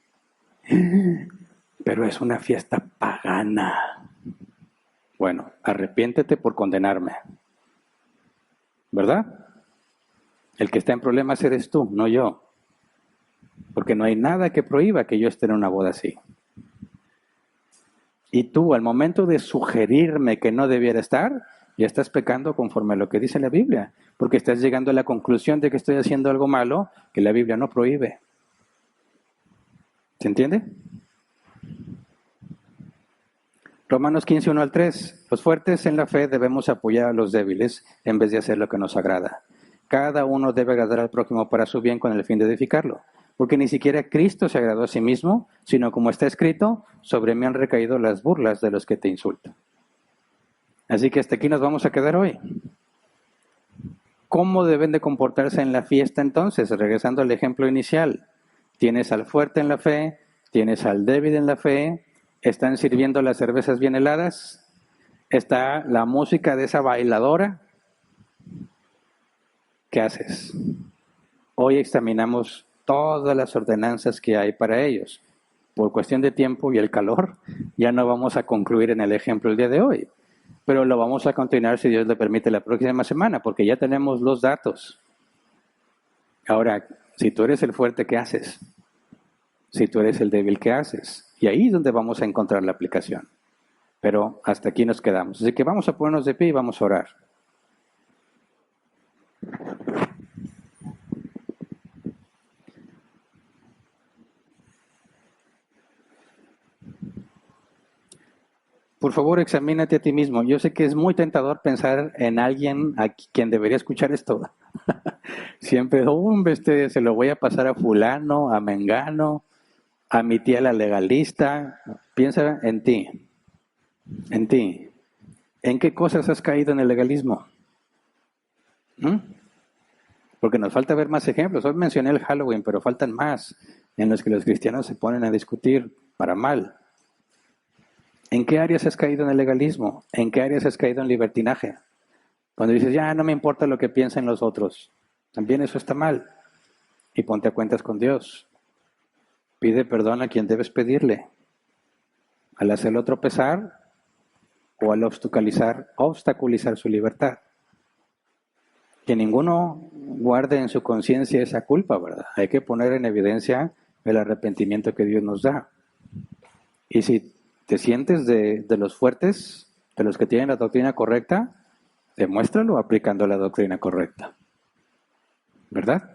Pero es una fiesta pagana. Bueno, arrepiéntete por condenarme. ¿Verdad? El que está en problemas eres tú, no yo. Porque no hay nada que prohíba que yo esté en una boda así. Y tú, al momento de sugerirme que no debiera estar, ya estás pecando conforme a lo que dice la Biblia. Porque estás llegando a la conclusión de que estoy haciendo algo malo que la Biblia no prohíbe. ¿Se entiende? Romanos 15, 1 al 3. Los fuertes en la fe debemos apoyar a los débiles en vez de hacer lo que nos agrada. Cada uno debe agradar al prójimo para su bien con el fin de edificarlo. Porque ni siquiera Cristo se agradó a sí mismo, sino como está escrito, sobre mí han recaído las burlas de los que te insultan. Así que hasta aquí nos vamos a quedar hoy. ¿Cómo deben de comportarse en la fiesta entonces? Regresando al ejemplo inicial. Tienes al fuerte en la fe, tienes al débil en la fe, están sirviendo las cervezas bien heladas, está la música de esa bailadora. ¿Qué haces? Hoy examinamos todas las ordenanzas que hay para ellos. Por cuestión de tiempo y el calor, ya no vamos a concluir en el ejemplo el día de hoy, pero lo vamos a continuar si Dios le permite la próxima semana, porque ya tenemos los datos. Ahora, si tú eres el fuerte, ¿qué haces? Si tú eres el débil, ¿qué haces? Y ahí es donde vamos a encontrar la aplicación. Pero hasta aquí nos quedamos. Así que vamos a ponernos de pie y vamos a orar. Por favor, examínate a ti mismo. Yo sé que es muy tentador pensar en alguien a quien debería escuchar esto. Siempre, se lo voy a pasar a fulano, a mengano, a mi tía la legalista. Piensa en ti. En ti. ¿En qué cosas has caído en el legalismo? Porque nos falta ver más ejemplos. Hoy mencioné el Halloween, pero faltan más en los que los cristianos se ponen a discutir para mal. ¿En qué áreas has caído en el legalismo? ¿En qué áreas has caído en libertinaje? Cuando dices, ya no me importa lo que piensen los otros, también eso está mal. Y ponte a cuentas con Dios. Pide perdón a quien debes pedirle. Al hacerlo tropezar o al obstaculizar su libertad. Que ninguno guarde en su conciencia esa culpa, ¿verdad? Hay que poner en evidencia el arrepentimiento que Dios nos da. Y si te sientes de los fuertes, de los que tienen la doctrina correcta, demuéstralo aplicando la doctrina correcta. ¿Verdad?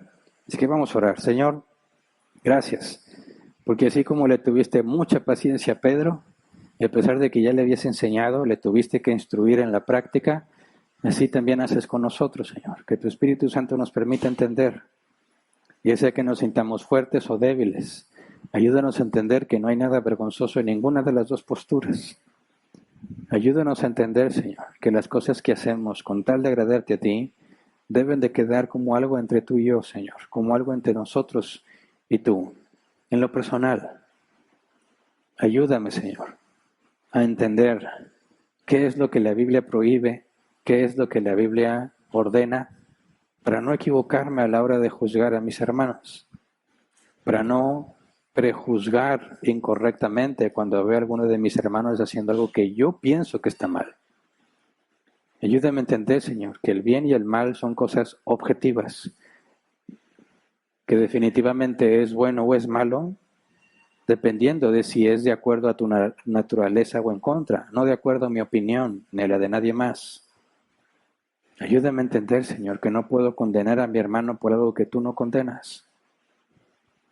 Así que vamos a orar. Señor, gracias. Porque así como le tuviste mucha paciencia a Pedro, y a pesar de que ya le habías enseñado, le tuviste que instruir en la práctica, así también haces con nosotros, Señor. Que tu Espíritu Santo nos permita entender, ya sea que nos sintamos fuertes o débiles. Ayúdanos a entender que no hay nada vergonzoso en ninguna de las dos posturas. Ayúdanos a entender, Señor, que las cosas que hacemos con tal de agradarte a ti, deben de quedar como algo entre tú y yo, Señor, como algo entre nosotros y tú, en lo personal. Ayúdame, Señor, a entender qué es lo que la Biblia prohíbe, qué es lo que la Biblia ordena, para no equivocarme a la hora de juzgar a mis hermanos, para no prejuzgar incorrectamente cuando veo a alguno de mis hermanos haciendo algo que yo pienso que está mal. Ayúdame a entender, Señor, que el bien y el mal son cosas objetivas, que definitivamente es bueno o es malo, dependiendo de si es de acuerdo a tu naturaleza o en contra, no de acuerdo a mi opinión ni a la de nadie más. Ayúdame a entender, Señor, que no puedo condenar a mi hermano por algo que tú no condenas.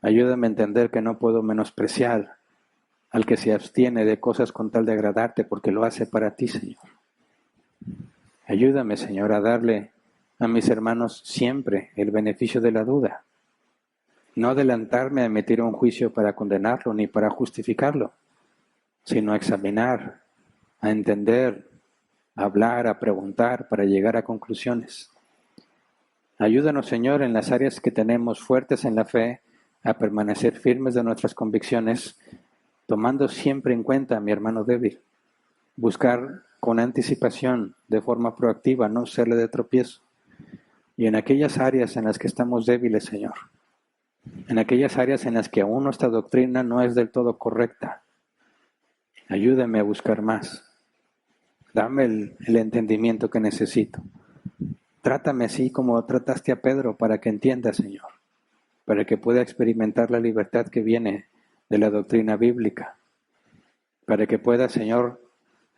Ayúdame a entender que no puedo menospreciar al que se abstiene de cosas con tal de agradarte porque lo hace para ti, Señor. Ayúdame, Señor, a darle a mis hermanos siempre el beneficio de la duda. No adelantarme a emitir un juicio para condenarlo ni para justificarlo, sino a examinar, a entender, a hablar, a preguntar para llegar a conclusiones. Ayúdanos, Señor, en las áreas que tenemos fuertes en la fe, a permanecer firmes de nuestras convicciones, tomando siempre en cuenta a mi hermano débil. Buscar con anticipación, de forma proactiva, no serle de tropiezo. Y en aquellas áreas en las que estamos débiles, Señor, en aquellas áreas en las que aún nuestra doctrina no es del todo correcta, ayúdame a buscar más. Dame el entendimiento que necesito. Trátame así como trataste a Pedro para que entienda, Señor, para que pueda experimentar la libertad que viene de la doctrina bíblica, para que pueda, Señor,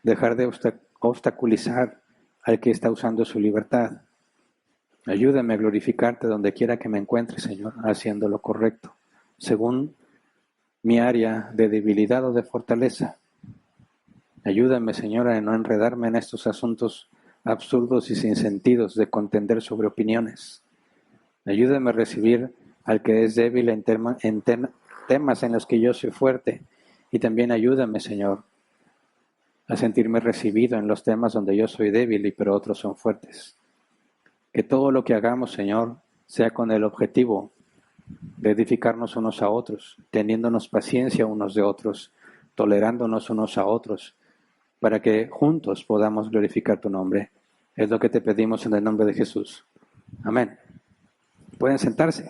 dejar de obstaculizar al que está usando su libertad. Ayúdame a glorificarte donde quiera que me encuentre, Señor, haciendo lo correcto, según mi área de debilidad o de fortaleza. Ayúdame, Señor, a no enredarme en estos asuntos absurdos y sin sentidos de contender sobre opiniones. Ayúdame a recibir al que es débil en temas en los que yo soy fuerte. Y también ayúdame, Señor, a sentirme recibido en los temas donde yo soy débil pero otros son fuertes. Que todo lo que hagamos, Señor, sea con el objetivo de edificarnos unos a otros, teniéndonos paciencia unos de otros, tolerándonos unos a otros, para que juntos podamos glorificar tu nombre. Es lo que te pedimos en el nombre de Jesús. Amén. Pueden sentarse.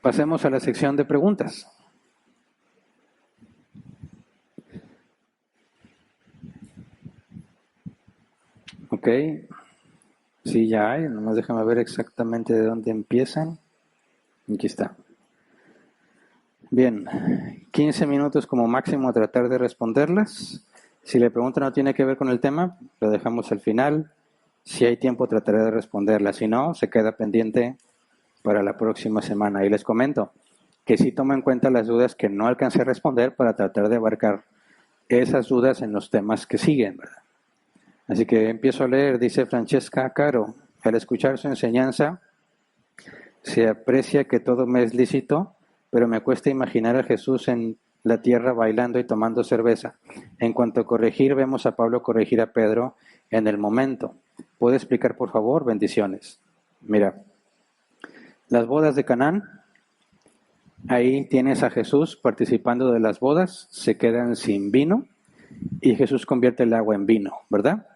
Pasemos a la sección de preguntas. Ok. Sí, ya hay. Nomás déjame ver exactamente de dónde empiezan. Aquí está. Bien. 15 minutos como máximo a tratar de responderlas. Si la pregunta no tiene que ver con el tema, lo dejamos al final. Si hay tiempo, trataré de responderla. Si no, se queda pendiente para la próxima semana. Y les comento que sí tomo en cuenta las dudas que no alcancé a responder para tratar de abarcar esas dudas en los temas que siguen, ¿verdad? Así que empiezo a leer. Dice Francesca Caro: al escuchar su enseñanza, se aprecia que todo me es lícito, pero me cuesta imaginar a Jesús en la tierra bailando y tomando cerveza. En cuanto a corregir, vemos a Pablo corregir a Pedro en el momento. ¿Puede explicar, por favor? Bendiciones. Mira, las bodas de Canaán, ahí tienes a Jesús participando de las bodas, se quedan sin vino y Jesús convierte el agua en vino, ¿verdad?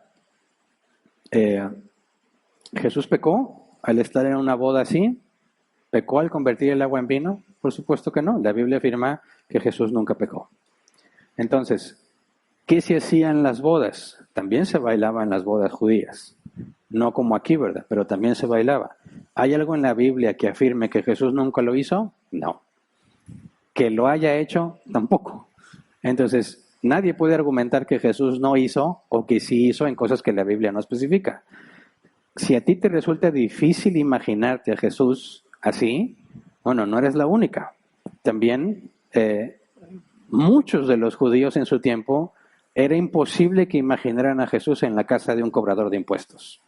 Jesús pecó al estar en una boda así. ¿Pecó al convertir el agua en vino? Por supuesto que no. La Biblia afirma que Jesús nunca pecó. Entonces, ¿qué se hacía en las bodas? También se bailaba en las bodas judías. No como aquí, ¿verdad? Pero también se bailaba. ¿Hay algo en la Biblia que afirme que Jesús nunca lo hizo? No. ¿Que lo haya hecho? Tampoco. Entonces, nadie puede argumentar que Jesús no hizo o que sí hizo en cosas que la Biblia no especifica. Si a ti te resulta difícil imaginarte a Jesús así, bueno, no eres la única. También muchos de los judíos en su tiempo era imposible que imaginaran a Jesús en la casa de un cobrador de impuestos.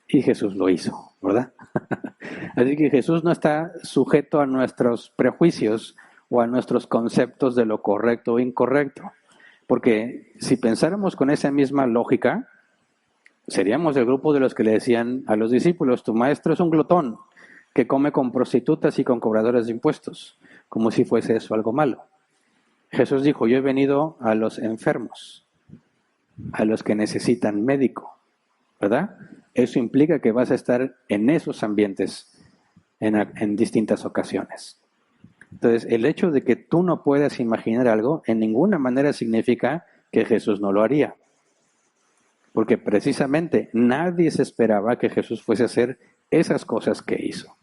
Y Jesús lo hizo, ¿verdad? Así que Jesús no está sujeto a nuestros prejuicios o a nuestros conceptos de lo correcto o incorrecto. Porque si pensáramos con esa misma lógica, seríamos el grupo de los que le decían a los discípulos: tu maestro es un glotón que come con prostitutas y con cobradores de impuestos, como si fuese eso algo malo. Jesús dijo: yo he venido a los enfermos, a los que necesitan médico, ¿verdad? Eso implica que vas a estar en esos ambientes en distintas ocasiones. Entonces, el hecho de que tú no puedas imaginar algo en ninguna manera significa que Jesús no lo haría. Porque precisamente nadie se esperaba que Jesús fuese a hacer esas cosas que hizo,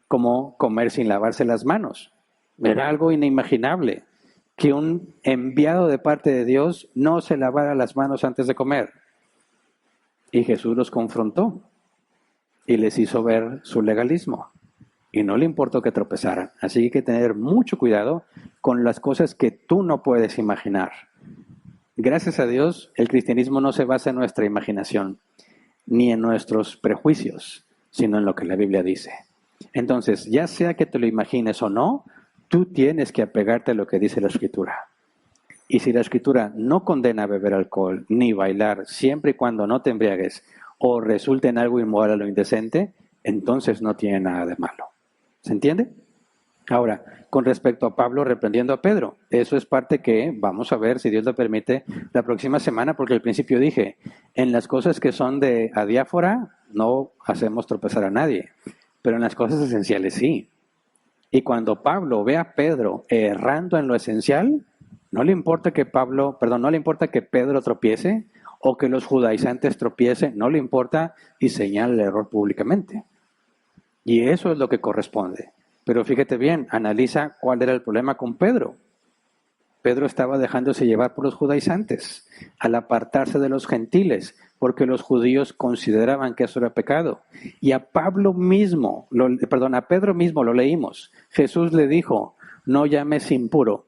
como comer sin lavarse las manos. Era algo inimaginable que un enviado de parte de Dios no se lavara las manos antes de comer. Y Jesús los confrontó y les hizo ver su legalismo. Y no le importó que tropezaran. Así que hay que tener mucho cuidado con las cosas que tú no puedes imaginar. Gracias a Dios, el cristianismo no se basa en nuestra imaginación, ni en nuestros prejuicios, sino en lo que la Biblia dice. Entonces, ya sea que te lo imagines o no, tú tienes que apegarte a lo que dice la Escritura. Y si la Escritura no condena a beber alcohol ni bailar, siempre y cuando no te embriagues o resulte en algo inmoral o indecente, entonces no tiene nada de malo. ¿Se entiende? Ahora, con respecto a Pablo reprendiendo a Pedro, eso es parte que vamos a ver, si Dios lo permite, la próxima semana, porque al principio dije, en las cosas que son de adiáfora no hacemos tropezar a nadie, pero en las cosas esenciales sí. Y cuando Pablo ve a Pedro errando en lo esencial, no le importa que Pedro tropiece o que los judaizantes tropiecen, no le importa y señala el error públicamente. Y eso es lo que corresponde. Pero fíjate bien, analiza cuál era el problema con Pedro. Pedro estaba dejándose llevar por los judaizantes, al apartarse de los gentiles, porque los judíos consideraban que eso era pecado. Y a Pedro mismo lo leímos. Jesús le dijo, no llames impuro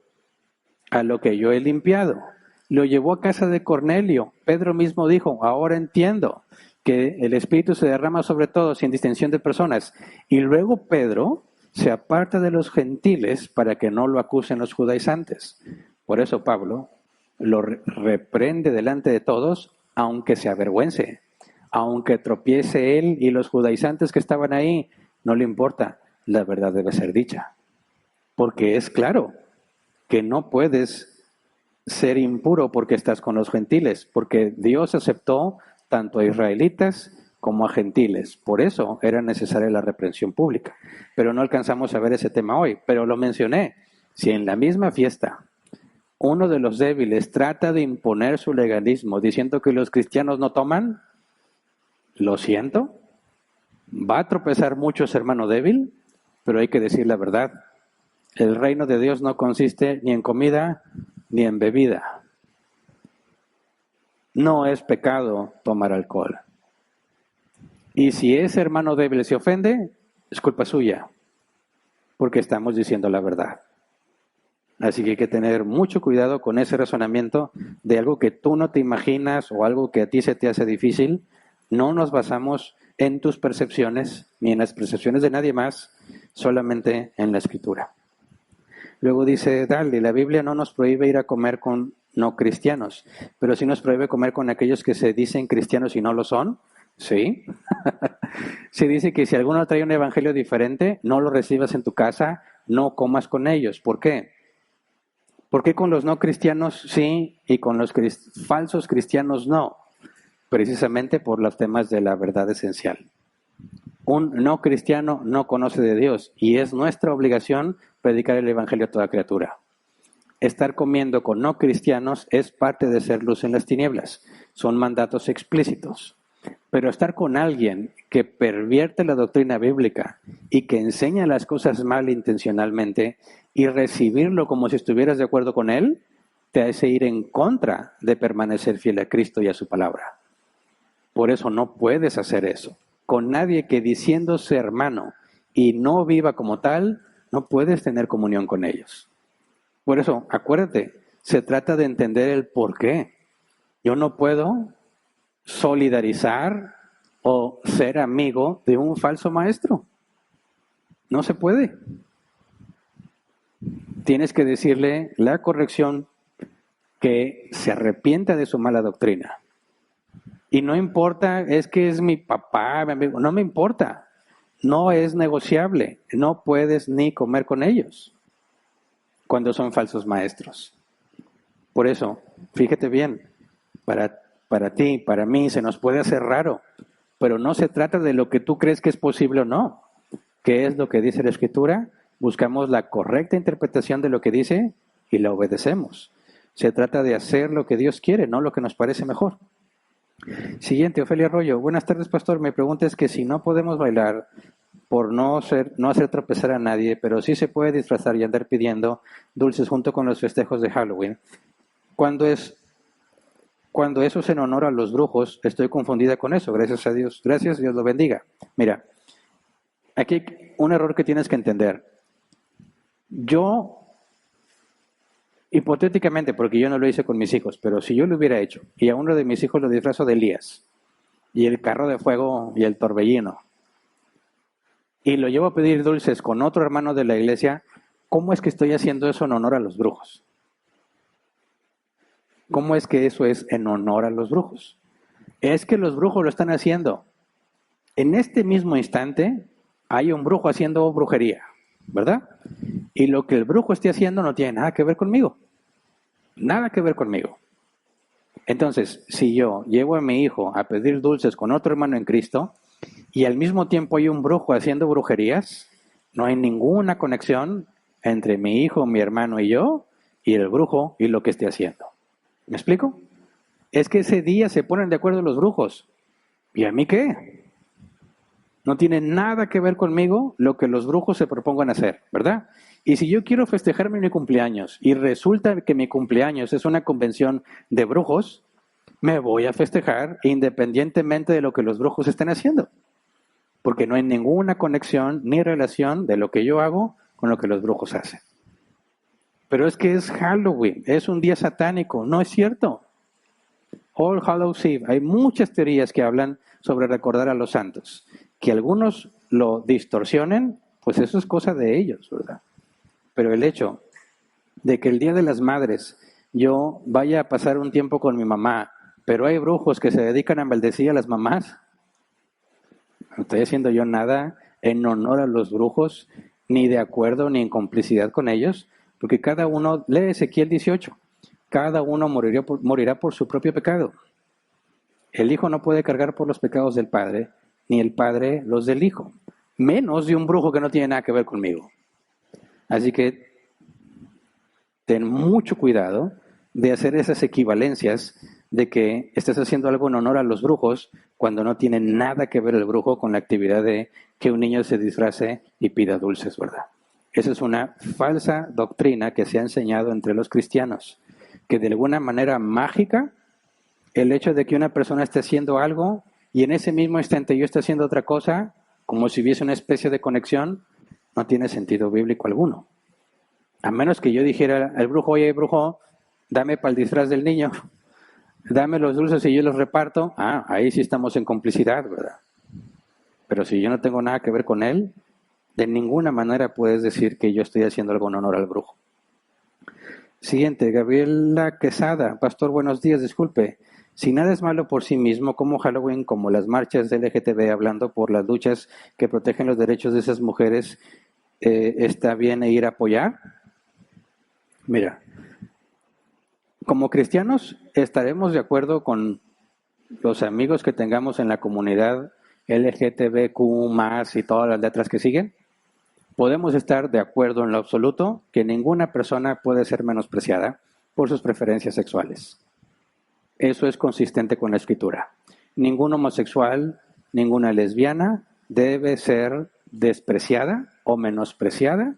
a lo que yo he limpiado. Lo llevó a casa de Cornelio. Pedro mismo dijo, ahora entiendo que el Espíritu se derrama sobre todos sin distinción de personas. Y luego Pedro se aparta de los gentiles para que no lo acusen los judaizantes. Por eso Pablo lo reprende delante de todos, aunque se avergüence, aunque tropiece él y los judaizantes que estaban ahí, no le importa, la verdad debe ser dicha. Porque es claro que no puedes ser impuro porque estás con los gentiles, porque Dios aceptó tanto a israelitas como a gentiles. Por eso era necesaria la reprensión pública. Pero no alcanzamos a ver ese tema hoy. Pero lo mencioné. Si en la misma fiesta uno de los débiles trata de imponer su legalismo diciendo que los cristianos no toman, lo siento, va a tropezar mucho ese hermano débil, pero hay que decir la verdad. El reino de Dios no consiste ni en comida ni en bebida. No es pecado tomar alcohol. Y si ese hermano débil se ofende, es culpa suya, porque estamos diciendo la verdad. Así que hay que tener mucho cuidado con ese razonamiento de algo que tú no te imaginas o algo que a ti se te hace difícil. No nos basamos en tus percepciones ni en las percepciones de nadie más, solamente en la Escritura. Luego dice Dalli, la Biblia no nos prohíbe ir a comer con no cristianos, pero sí nos prohíbe comer con aquellos que se dicen cristianos y no lo son. Sí. Sí dice que si alguno trae un evangelio diferente, no lo recibas en tu casa, no comas con ellos. ¿Por qué? ¿Por qué con los no cristianos sí y con los falsos cristianos no? Precisamente por los temas de la verdad esencial. Un no cristiano no conoce de Dios y es nuestra obligación predicar el evangelio a toda criatura. Estar comiendo con no cristianos es parte de ser luz en las tinieblas. Son mandatos explícitos. Pero estar con alguien que pervierte la doctrina bíblica y que enseña las cosas mal intencionalmente y recibirlo como si estuvieras de acuerdo con él, te hace ir en contra de permanecer fiel a Cristo y a su palabra. Por eso no puedes hacer eso. Con nadie que diciéndose hermano y no viva como tal, no puedes tener comunión con ellos. Por eso, acuérdate, se trata de entender el por qué. Yo no puedo solidarizar o ser amigo de un falso maestro. No se puede. Tienes que decirle la corrección, que se arrepienta de su mala doctrina. Y no importa, es que es mi papá, mi amigo, no me importa. No es negociable. No puedes ni comer con ellos cuando son falsos maestros. Por eso, fíjate bien, para ti, para mí, se nos puede hacer raro, pero no se trata de lo que tú crees que es posible o no. ¿Qué es lo que dice la Escritura? Buscamos la correcta interpretación de lo que dice y la obedecemos. Se trata de hacer lo que Dios quiere, no lo que nos parece mejor. Siguiente, Ofelia Arroyo. Buenas tardes, pastor. Mi pregunta es que si no podemos bailar, por no hacer tropezar a nadie, pero sí se puede disfrazar y andar pidiendo dulces junto con los festejos de Halloween. Cuando eso es en honor a los brujos, estoy confundida con eso, gracias a Dios. Gracias, Dios lo bendiga. Mira, aquí hay un error que tienes que entender. Yo, hipotéticamente, porque yo no lo hice con mis hijos, pero si yo lo hubiera hecho, y a uno de mis hijos lo disfrazo de Elías, y el carro de fuego y el torbellino, y lo llevo a pedir dulces con otro hermano de la iglesia, ¿cómo es que estoy haciendo eso en honor a los brujos? ¿Cómo es que eso es en honor a los brujos? Es que los brujos lo están haciendo. En este mismo instante hay un brujo haciendo brujería, ¿verdad? Y lo que el brujo esté haciendo no tiene nada que ver conmigo. Nada que ver conmigo. Entonces, si yo llevo a mi hijo a pedir dulces con otro hermano en Cristo y al mismo tiempo hay un brujo haciendo brujerías, no hay ninguna conexión entre mi hijo, mi hermano y yo y el brujo y lo que esté haciendo. ¿Me explico? Es que ese día se ponen de acuerdo los brujos. ¿Y a mí qué? No tiene nada que ver conmigo lo que los brujos se propongan hacer, ¿verdad? Y si yo quiero festejarme mi cumpleaños y resulta que mi cumpleaños es una convención de brujos, me voy a festejar independientemente de lo que los brujos estén haciendo. Porque no hay ninguna conexión ni relación de lo que yo hago con lo que los brujos hacen. Pero es que es Halloween, es un día satánico, no es cierto. All Hallows Eve, hay muchas teorías que hablan sobre recordar a los santos. Que algunos lo distorsionen, pues eso es cosa de ellos, ¿verdad? Pero el hecho de que el Día de las Madres yo vaya a pasar un tiempo con mi mamá, pero hay brujos que se dedican a maldecir a las mamás, no estoy haciendo yo nada en honor a los brujos, ni de acuerdo, ni en complicidad con ellos, porque cada uno, lee Ezequiel 18, cada uno morirá por su propio pecado. El hijo no puede cargar por los pecados del padre, ni el padre los del hijo, menos de un brujo que no tiene nada que ver conmigo. Así que ten mucho cuidado de hacer esas equivalencias de que estés haciendo algo en honor a los brujos cuando no tiene nada que ver el brujo con la actividad de que un niño se disfrace y pida dulces, ¿verdad? Esa es una falsa doctrina que se ha enseñado entre los cristianos, que de alguna manera mágica, el hecho de que una persona esté haciendo algo y en ese mismo instante yo esté haciendo otra cosa, como si hubiese una especie de conexión, no tiene sentido bíblico alguno. A menos que yo dijera al brujo, oye, brujo, dame para el disfraz del niño, dame los dulces y yo los reparto, ahí sí estamos en complicidad, ¿verdad? Pero si yo no tengo nada que ver con él, de ninguna manera puedes decir que yo estoy haciendo algo en honor al brujo. Siguiente, Gabriela Quesada. Pastor, buenos días, disculpe. Si nada es malo por sí mismo, como Halloween, como las marchas de LGTB, hablando por las luchas que protegen los derechos de esas mujeres, ¿está bien ir a apoyar? Mira, como cristianos estaremos de acuerdo con los amigos que tengamos en la comunidad LGTBQ+, y todas las letras que siguen. Podemos estar de acuerdo en lo absoluto que ninguna persona puede ser menospreciada por sus preferencias sexuales. Eso es consistente con la Escritura. Ningún homosexual, ninguna lesbiana debe ser despreciada o menospreciada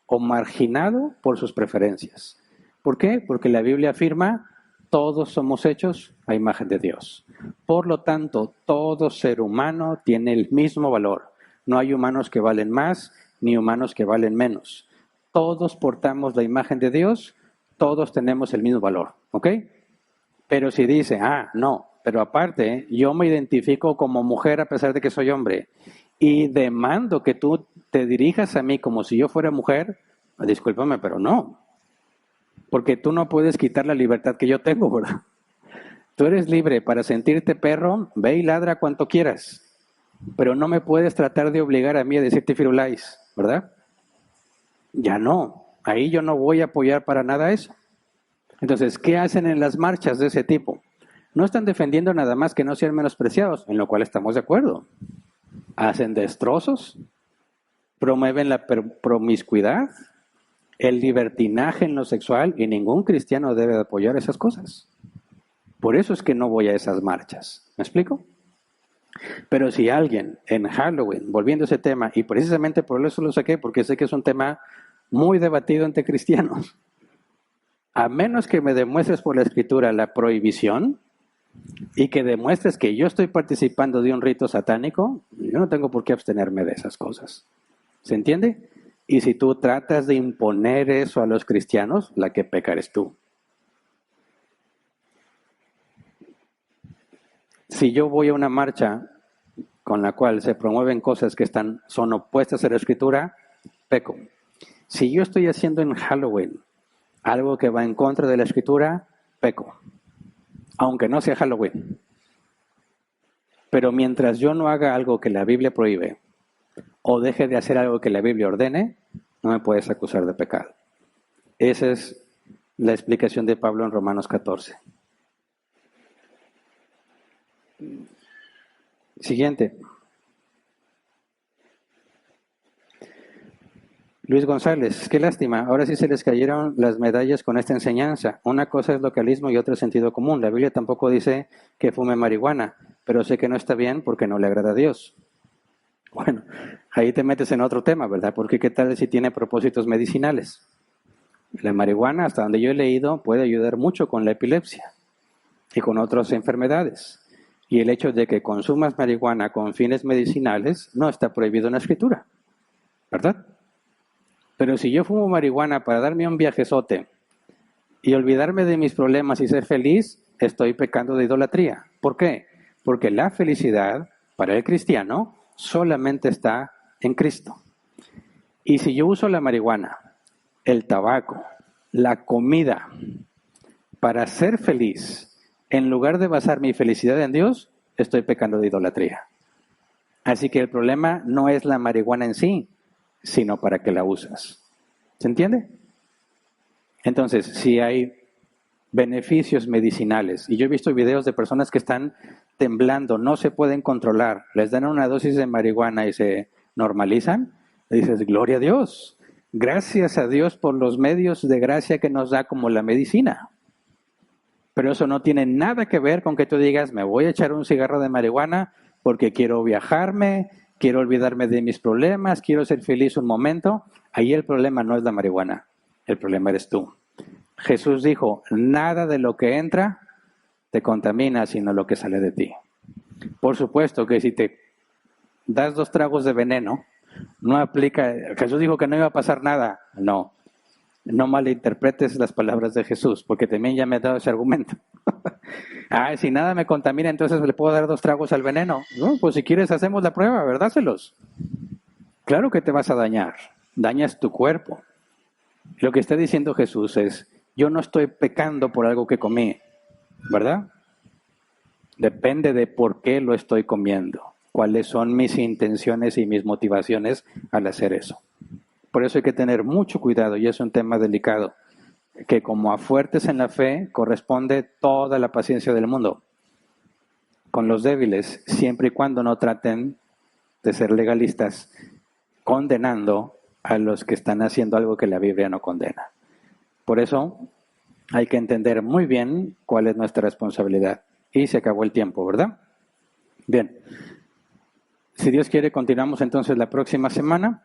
o marginado por sus preferencias. ¿Por qué? Porque la Biblia afirma, todos somos hechos a imagen de Dios. Por lo tanto, todo ser humano tiene el mismo valor. No hay humanos que valen más ni humanos que valen menos. Todos portamos la imagen de Dios, todos tenemos el mismo valor, ¿ok? Pero si dice, no, pero aparte, yo me identifico como mujer a pesar de que soy hombre y demando que tú te dirijas a mí como si yo fuera mujer, discúlpame, pero no. Porque tú no puedes quitar la libertad que yo tengo, ¿verdad? Tú eres libre para sentirte perro, ve y ladra cuanto quieras. Pero no me puedes tratar de obligar a mí a decirte firulais, ¿verdad? Ya no. Ahí yo no voy a apoyar para nada eso. Entonces, ¿qué hacen en las marchas de ese tipo? No están defendiendo nada más que no sean menospreciados, en lo cual estamos de acuerdo. Hacen destrozos, promueven la promiscuidad, el libertinaje en lo sexual, y ningún cristiano debe de apoyar esas cosas. Por eso es que no voy a esas marchas. ¿Me explico? Pero si alguien en Halloween, volviendo a ese tema, y precisamente por eso lo saqué, porque sé que es un tema muy debatido entre cristianos, a menos que me demuestres por la escritura la prohibición y que demuestres que yo estoy participando de un rito satánico, yo no tengo por qué abstenerme de esas cosas. ¿Se entiende? Y si tú tratas de imponer eso a los cristianos, la que peca eres tú. Si yo voy a una marcha con la cual se promueven cosas que son opuestas a la escritura, peco. Si yo estoy haciendo en Halloween algo que va en contra de la escritura, peco. Aunque no sea Halloween. Pero mientras yo no haga algo que la Biblia prohíbe, o deje de hacer algo que la Biblia ordene, no me puedes acusar de pecado. Esa es la explicación de Pablo en Romanos 14. Siguiente. Luis González, qué lástima, ahora sí se les cayeron las medallas con esta enseñanza. Una cosa es localismo y otra es sentido común. La Biblia tampoco dice que fume marihuana, pero sé que no está bien porque no le agrada a Dios. Bueno, ahí te metes en otro tema, ¿verdad? Porque qué tal si tiene propósitos medicinales. La marihuana, hasta donde yo he leído, puede ayudar mucho con la epilepsia y con otras enfermedades. Y el hecho de que consumas marihuana con fines medicinales no está prohibido en la escritura, ¿verdad? Pero si yo fumo marihuana para darme un viajezote y olvidarme de mis problemas y ser feliz, estoy pecando de idolatría. ¿Por qué? Porque la felicidad para el cristiano solamente está en Cristo. Y si yo uso la marihuana, el tabaco, la comida para ser feliz, en lugar de basar mi felicidad en Dios, estoy pecando de idolatría. Así que el problema no es la marihuana en sí, sino para qué la usas. ¿Se entiende? Entonces, si hay beneficios medicinales, y yo he visto videos de personas que están temblando, no se pueden controlar, les dan una dosis de marihuana y se normalizan, y dices, gloria a Dios, gracias a Dios por los medios de gracia que nos da como la medicina. Pero eso no tiene nada que ver con que tú digas, me voy a echar un cigarro de marihuana porque quiero viajarme, quiero olvidarme de mis problemas, quiero ser feliz un momento. Ahí el problema no es la marihuana, el problema eres tú. Jesús dijo, nada de lo que entra te contamina, sino lo que sale de ti. Por supuesto que si te das 2 tragos de veneno, no aplica, Jesús dijo que no iba a pasar nada. No malinterpretes las palabras de Jesús, porque también ya me ha dado ese argumento. Si nada me contamina, entonces le puedo dar 2 tragos al veneno. No, pues si quieres hacemos la prueba, ¿verdad? Claro que te vas a dañar, dañas tu cuerpo. Lo que está diciendo Jesús es, yo no estoy pecando por algo que comí, ¿verdad? Depende de por qué lo estoy comiendo, cuáles son mis intenciones y mis motivaciones al hacer eso. Por eso hay que tener mucho cuidado y es un tema delicado, que como a fuertes en la fe corresponde toda la paciencia del mundo con los débiles, siempre y cuando no traten de ser legalistas, condenando a los que están haciendo algo que la Biblia no condena. Por eso hay que entender muy bien cuál es nuestra responsabilidad. Y se acabó el tiempo, ¿verdad? Bien. Si Dios quiere, continuamos entonces la próxima semana.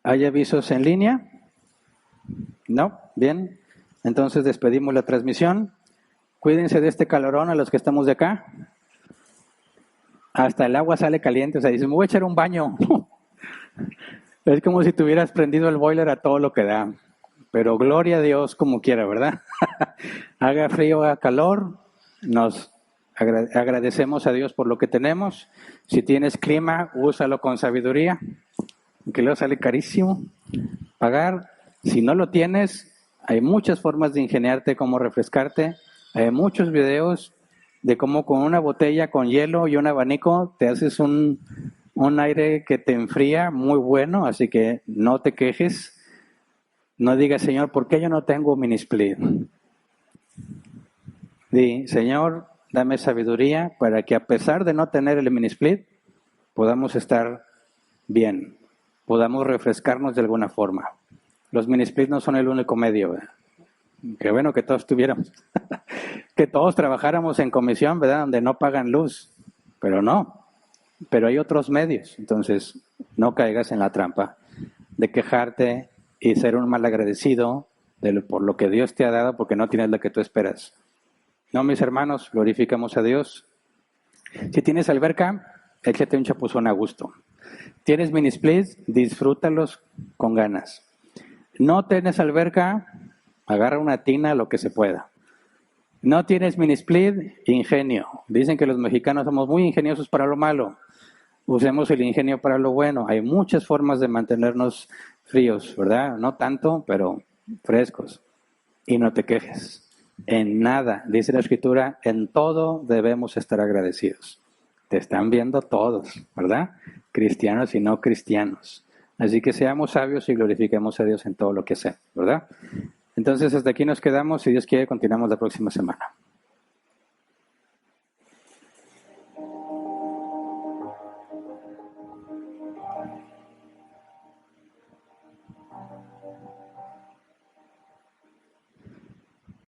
¿Hay avisos en línea? ¿No? Bien. Entonces despedimos la transmisión. Cuídense de este calorón a los que estamos de acá. Hasta el agua sale caliente. O sea, dice, me voy a echar un baño. Es como si tuvieras prendido el boiler a todo lo que da. Pero gloria a Dios como quiera, ¿verdad? Haga frío, haga calor. Nos agradecemos a Dios por lo que tenemos. Si tienes clima, úsalo con sabiduría. Que luego sale carísimo pagar. Si no lo tienes, hay muchas formas de ingeniarte cómo refrescarte. Hay muchos videos de cómo con una botella con hielo y un abanico te haces un aire que te enfría muy bueno, así que no te quejes. No digas, Señor, ¿por qué yo no tengo mini split? Di, Señor, dame sabiduría para que a pesar de no tener el mini split, podamos estar bien, podamos refrescarnos de alguna forma. Los mini splits no son el único medio, ¿verdad? Qué bueno que todos tuviéramos, que todos trabajáramos en comisión, ¿verdad? Donde no pagan luz. pero no. Pero hay otros medios, entonces no caigas en la trampa de quejarte y ser un malagradecido por lo que Dios te ha dado porque no tienes lo que tú esperas. No, mis hermanos, glorificamos a Dios. Si tienes alberca, échate un chapuzón a gusto. Tienes mini splits, disfrútalos con ganas. No tienes alberca, agarra una tina, lo que se pueda. No tienes mini split, ingenio. Dicen que los mexicanos somos muy ingeniosos para lo malo. Usemos el ingenio para lo bueno. Hay muchas formas de mantenernos fríos, ¿verdad? No tanto, pero frescos. Y no te quejes. En nada, dice la Escritura, en todo debemos estar agradecidos. Te están viendo todos, ¿verdad? Cristianos y no cristianos. Así que seamos sabios y glorifiquemos a Dios en todo lo que hacemos, ¿verdad? Entonces, hasta aquí nos quedamos. Si Dios quiere, continuamos la próxima semana.